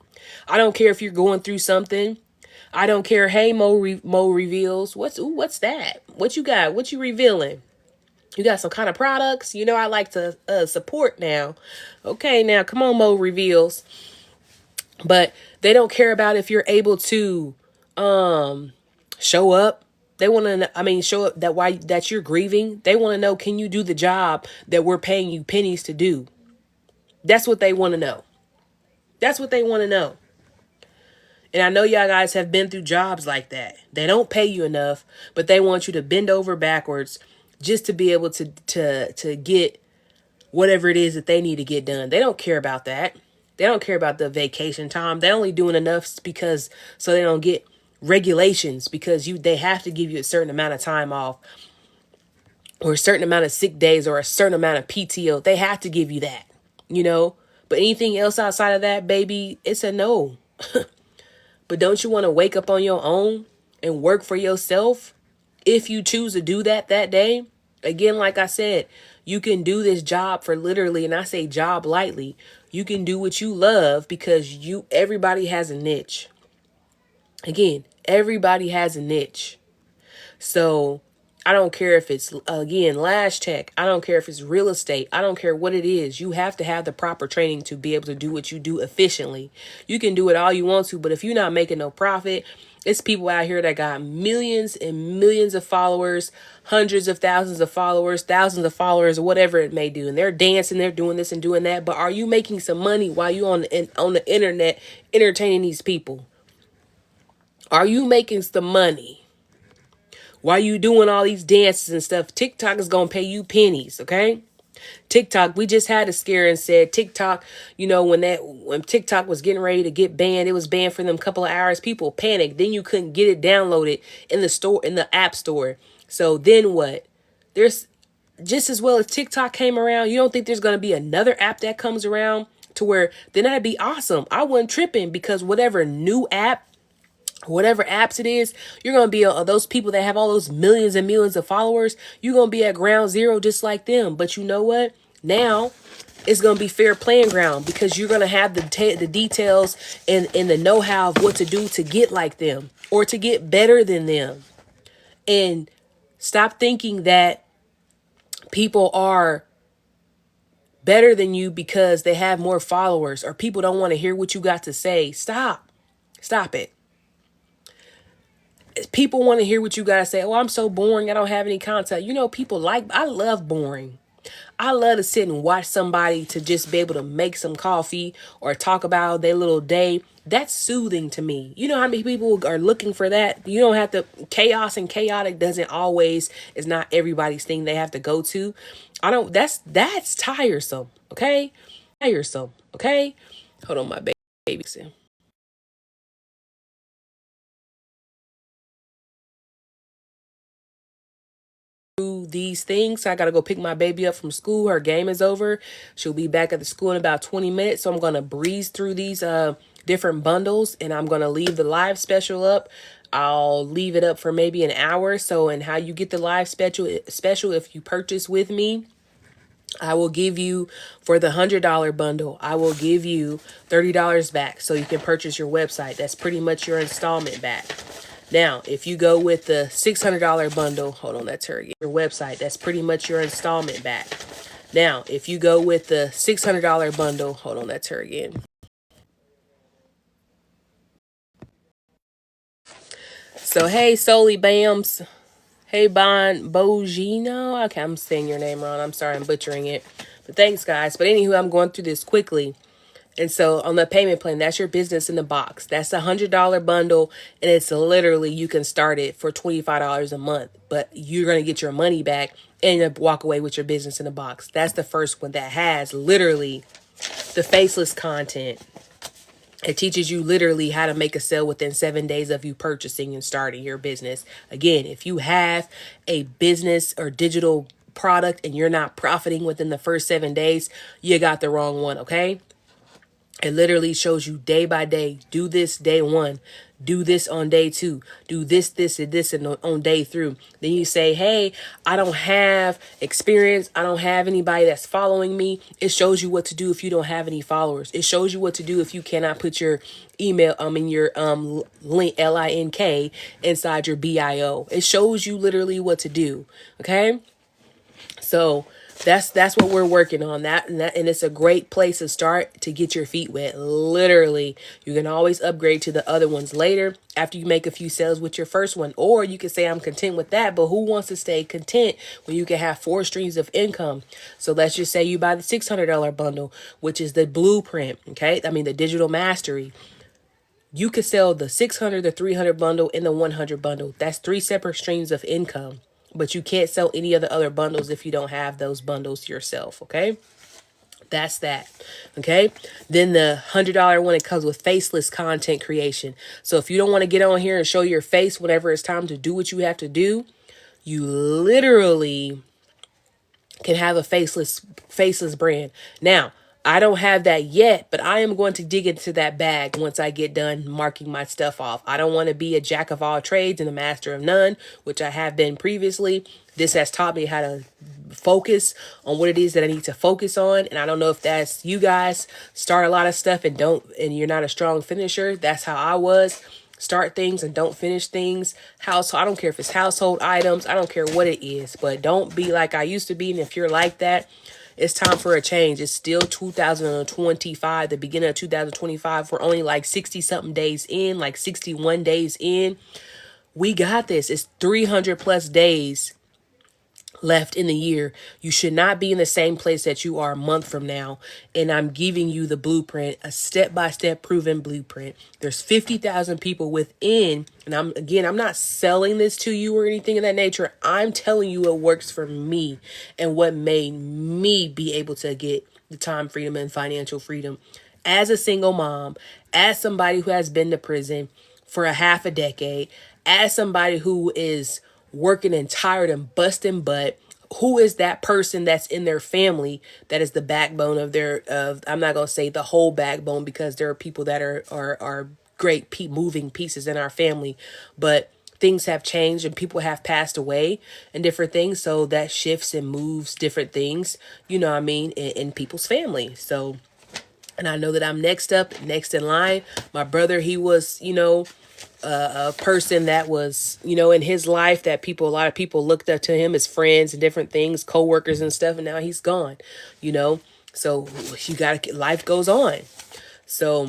I don't care if you're going through something. I don't care. Hey, Mo reveals. What's that? What you got? What you revealing? You got some kind of products? I like to support now. Okay, now come on, Mo reveals. But they don't care about if you're able to show up. They want to, show up that you're grieving. They want to know, can you do the job that we're paying you pennies to do? That's what they want to know. That's what they want to know. And I know y'all guys have been through jobs like that. They don't pay you enough, but they want you to bend over backwards just to be able to get whatever it is that they need to get done. They don't care about that. They don't care about the vacation time. They're only doing enough because so they don't get regulations because they have to give you a certain amount of time off or a certain amount of sick days or a certain amount of PTO. They have to give you that, But anything else outside of that, baby, it's a no. But don't you want to wake up on your own and work for yourself if you choose to do that day? Again, like I said, you can do this job for literally, and I say job lightly, you can do what you love because everybody has a niche. Again, everybody has a niche. So I don't care if it's, again, lash tech. I don't care if it's real estate. I don't care what it is. You have to have the proper training to be able to do what you do efficiently. You can do it all you want to, but if you're not making no profit, it's people out here that got millions and millions of followers, hundreds of thousands of followers, thousands of followers, or whatever it may do. And they're dancing, they're doing this and doing that. But are you making some money while you on the internet entertaining these people? Are you making some money? While you doing all these dances and stuff? TikTok is going to pay you pennies, okay? TikTok, we just had a scare and said TikTok, when TikTok was getting ready to get banned, it was banned for them couple of hours. People panicked. Then you couldn't get it downloaded in the app store. So then what? There's just as well as TikTok came around. You don't think there's going to be another app that comes around to where then that'd be awesome. I wasn't tripping because whatever new app, whatever apps it is, you're going to be those people that have all those millions and millions of followers. You're going to be at ground zero just like them. But you know what? Now it's going to be fair playing ground because you're going to have the details and the know-how of what to do to get like them or to get better than them. And stop thinking that people are better than you because they have more followers or people don't want to hear what you got to say. Stop it. People want to hear what you got to say. Oh, I'm so boring. I don't have any content. I love boring. I love to sit and watch somebody to just be able to make some coffee or talk about their little day. That's soothing to me. You know how many people are looking for that? You don't have to, chaos and chaotic is not everybody's thing they have to go to. That's tiresome. Okay. Okay. Hold on, my baby. These things. So I got to go pick my baby up from school. Her game is over. She'll be back at the school in about 20 minutes. So I'm going to breeze through these different bundles and I'm going to leave the live special up. I'll leave it up for maybe an hour. So, and how you get the live special if you purchase with me, I will give you, for the $100 bundle, I will give you $30 back so you can purchase your website. That's pretty much your installment back. Now, if you go with the $600 bundle, hold on, that's her again. Your website, that's pretty much your installment back. Now, if you go with the $600 bundle, hold on, that's her again. So, hey, Solely Bams. Hey, Bon Bogino. Okay, I'm saying your name wrong. I'm sorry, I'm butchering it. But thanks, guys. But anywho, I'm going through this quickly. And so on the payment plan, that's your business in the box. That's $100 bundle. And it's literally, you can start it for $25 a month. But you're going to get your money back and walk away with your business in the box. That's the first one that has literally the faceless content. It teaches you literally how to make a sale within 7 days of you purchasing and starting your business. Again, if you have a business or digital product and you're not profiting within the first 7 days, you got the wrong one, okay? It literally shows you day by day. Do this day one. Do this on day two. Do this, and this, and on day through. Then you say, hey, I don't have experience. I don't have anybody that's following me. It shows you what to do if you don't have any followers. It shows you what to do if you cannot put your email, your link, LINK inside your BIO. It shows you literally what to do. Okay. So that's what we're working on, and it's a great place to start to get your feet wet. Literally, you can always upgrade to the other ones later after you make a few sales with your first one, or you can say I'm content with that. But who wants to stay content when you can have 4 streams of income? So let's just say you buy the $600 bundle, which is the blueprint. Okay, I mean the digital mastery. You could sell the 600, the 300 bundle, and the 100 bundle. That's 3 separate streams of income. But you can't sell any of the other bundles if you don't have those bundles yourself, okay? That's that, okay? Then the $100 one, it comes with faceless content creation. So if you don't want to get on here and show your face whenever it's time to do what you have to do, you literally can have a faceless brand. Now, I don't have that yet, but I am going to dig into that bag once I get done marking my stuff off. I don't want to be a jack of all trades and a master of none, which I have been previously. This has taught me how to focus on what it is that I need to focus on. And I don't know if that's you guys start a lot of stuff and you're not a strong finisher. That's how I was. Start things and don't finish things. I don't care if it's household items. I don't care what it is, but don't be like I used to be. And if you're like that, it's time for a change. It's still 2025, the beginning of 2025. We're only like 60 something days in, like 61 days in. We got this. It's 300 plus days left in the year. You should not be in the same place that you are a month from now. And I'm giving you the blueprint, a step-by-step proven blueprint. There's 50,000 people within. And I'm not selling this to you or anything of that nature. I'm telling you what works for me and what made me be able to get the time freedom and financial freedom as a single mom, as somebody who has been to prison for a half a decade, as somebody who is working and tired and busting butt. Who is that person that's in their family that is the backbone of I'm not going to say the whole backbone, because there are people that are great moving pieces in our family, but things have changed and people have passed away and different things. So that shifts and moves different things, you know what I mean, in people's family. So, and I know that I'm next in line. My brother, he was, a person that was, in his life that a lot of people looked up to him as friends and different things, co-workers and stuff. And now he's gone, so life goes on. So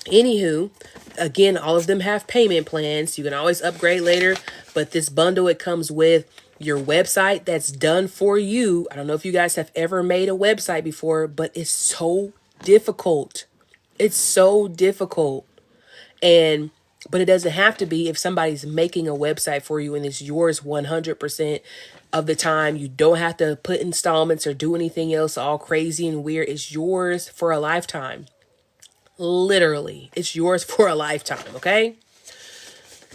anywho, again, all of them have payment plans. You can always upgrade later, but this bundle, it comes with your website that's done for you. I don't know if you guys have ever made a website before, but it's so difficult. It's so difficult. But it doesn't have to be if somebody's making a website for you and it's yours 100% of the time. You don't have to put installments or do anything else all crazy and weird. It's yours for a lifetime. Literally, it's yours for a lifetime, okay?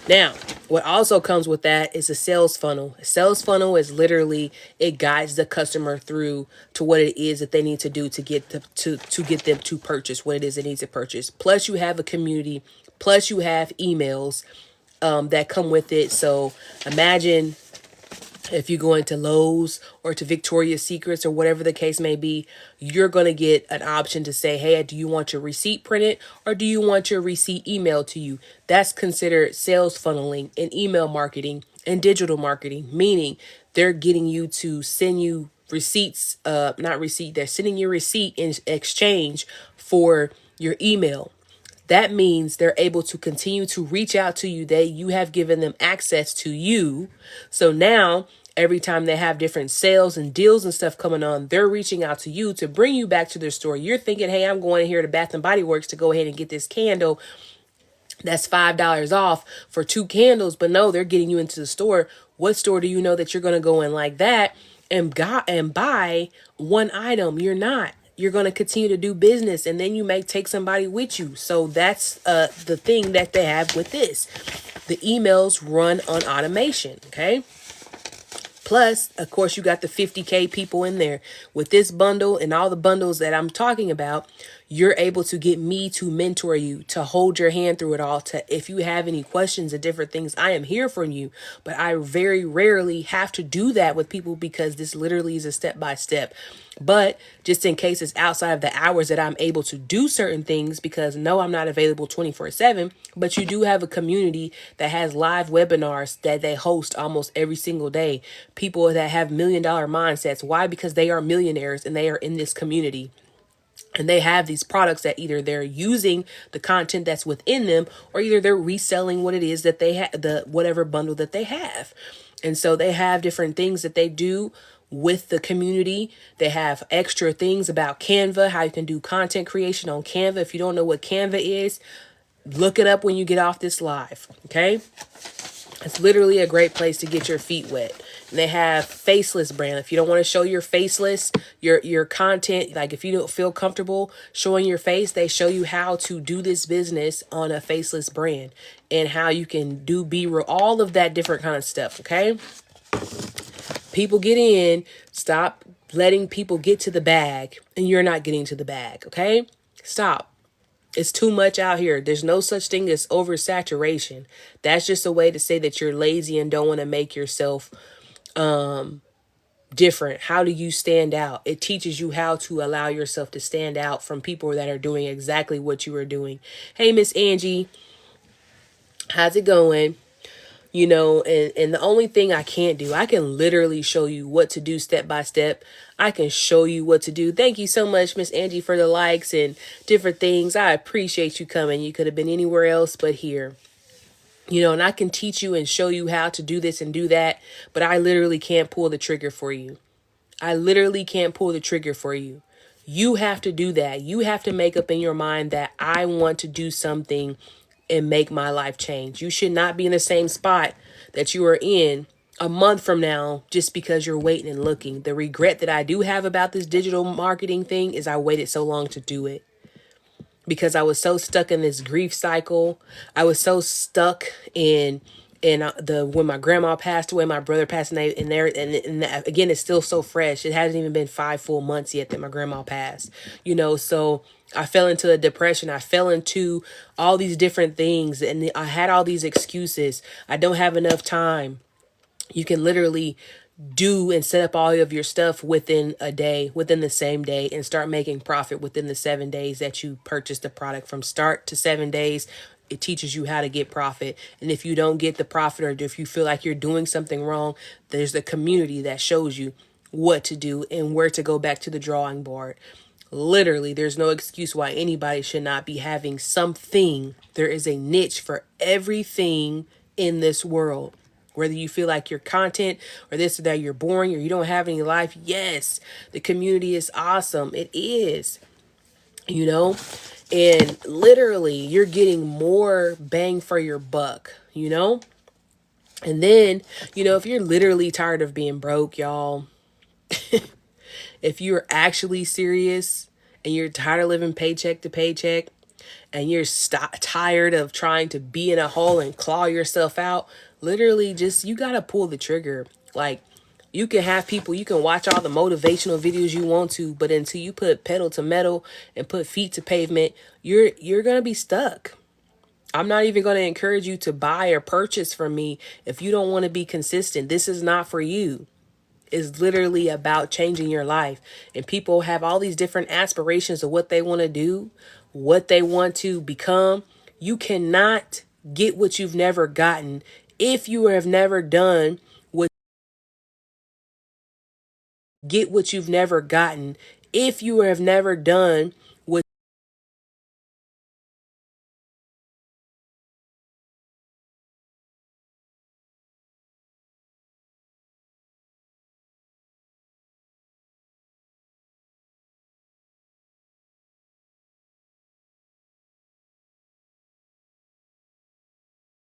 Now, what also comes with that is a sales funnel. A sales funnel is literally, it guides the customer through to what it is that they need to do to get them to purchase what it is they need to purchase. Plus, you have a community. Plus, you have emails that come with it. So imagine if you go into Lowe's or to Victoria's Secrets or whatever the case may be, you're going to get an option to say, hey, do you want your receipt printed or do you want your receipt emailed to you? That's considered sales funneling and email marketing and digital marketing, meaning they're getting you to send you receipts, they're sending you receipt in exchange for your email. that means they're able to continue to reach out to you. You have given them access to you. So now every time they have different sales and deals and stuff coming on, they're reaching out to you to bring you back to their store. You're thinking, hey, I'm going here to Bath and Body Works to go ahead and get this candle that's $5 off for 2 candles. But no, they're getting you into the store. What store do you know that you're going to go in like that and buy one item? You're not. You're going to continue to do business, and then you may take somebody with you. So that's the thing that they have with this. The emails run on automation. Okay. Plus, of course, you got the 50K people in there. With this bundle and all the bundles that I'm talking about, you're able to get me to mentor you, to hold your hand through it all. To, if you have any questions and different things, I am here for you. But I very rarely have to do that with people because this literally is a step-by-step. But just in case it's outside of the hours that I'm able to do certain things, because no, I'm not available 24/7, but you do have a community that has live webinars that they host almost every single day. People that have $1 million mindsets. Why? Because they are millionaires and they are in this community. And they have these products that either they're using the content that's within them, or either they're reselling what it is that they have, the whatever bundle that they have. And so they have different things that they do with the community. They have extra things about Canva, how you can do content creation on Canva. If you don't know what Canva is, look it up when you get off this live. Okay. It's literally a great place to get your feet wet. And they have faceless brand. If you don't want to show your faceless, your content, like if you don't feel comfortable showing your face, they show you how to do this business on a faceless brand and how you can do B-roll, all of that different kind of stuff. Okay. People get in, stop letting people get to the bag and you're not getting to the bag. Okay. Stop. It's too much out here. There's no such thing as oversaturation. That's just a way to say that you're lazy and don't want to make yourself different. How do you stand out? It teaches you how to allow yourself to stand out from people that are doing exactly what you are doing. Hey, Miss Angie, how's it going? You know, and the only thing I can't do, I can literally show you what to do step by step. I can show you what to do. Thank you so much, Miss Angie, for the likes and different things. I appreciate you coming. You could have been anywhere else but here. You know, and I can teach you and show you how to do this and do that, but I literally can't pull the trigger for you. I literally can't pull the trigger for you. You have to do that. You have to make up in your mind that I want to do something and make my life change. You should not be in the same spot that you are in a month from now just because you're waiting and looking. The regret that I do have about this digital marketing thing is I waited so long to do it because I was so stuck in this grief cycle. I was so stuck in when my grandma passed away, my brother passed away, and again, it's still so fresh. It hasn't even been 5 full months yet that my grandma passed, you know, so I fell into a depression. I fell into all these different things and I had all these excuses. I don't have enough time. You can literally do and set up all of your stuff within a day, within the same day, and start making profit within the 7 days that you purchase the product. From start to 7 days, it teaches you how to get profit. And if you don't get the profit, or if you feel like you're doing something wrong, there's the community that shows you what to do and where to go back to the drawing board. Literally, there's no excuse why anybody should not be having something. There is a niche for everything in this world. Whether you feel like your content or this or that, you're boring or you don't have any life. Yes, the community is awesome. It is, you know, and literally you're getting more bang for your buck, you know. And then, you know, if you're literally tired of being broke, y'all, if you're actually serious and you're tired of living paycheck to paycheck and you're tired of trying to be in a hole and claw yourself out, literally just, you got to pull the trigger. Like, you can have people, you can watch all the motivational videos you want to, but until you put pedal to metal and put feet to pavement, you're going to be stuck. I'm not even going to encourage you to buy or purchase from me if you don't want to be consistent. This is not for you. It's literally about changing your life. And people have all these different aspirations of what they want to do, what they want to become. You cannot get what you've never gotten if you have never done what get what you've never gotten if you have never done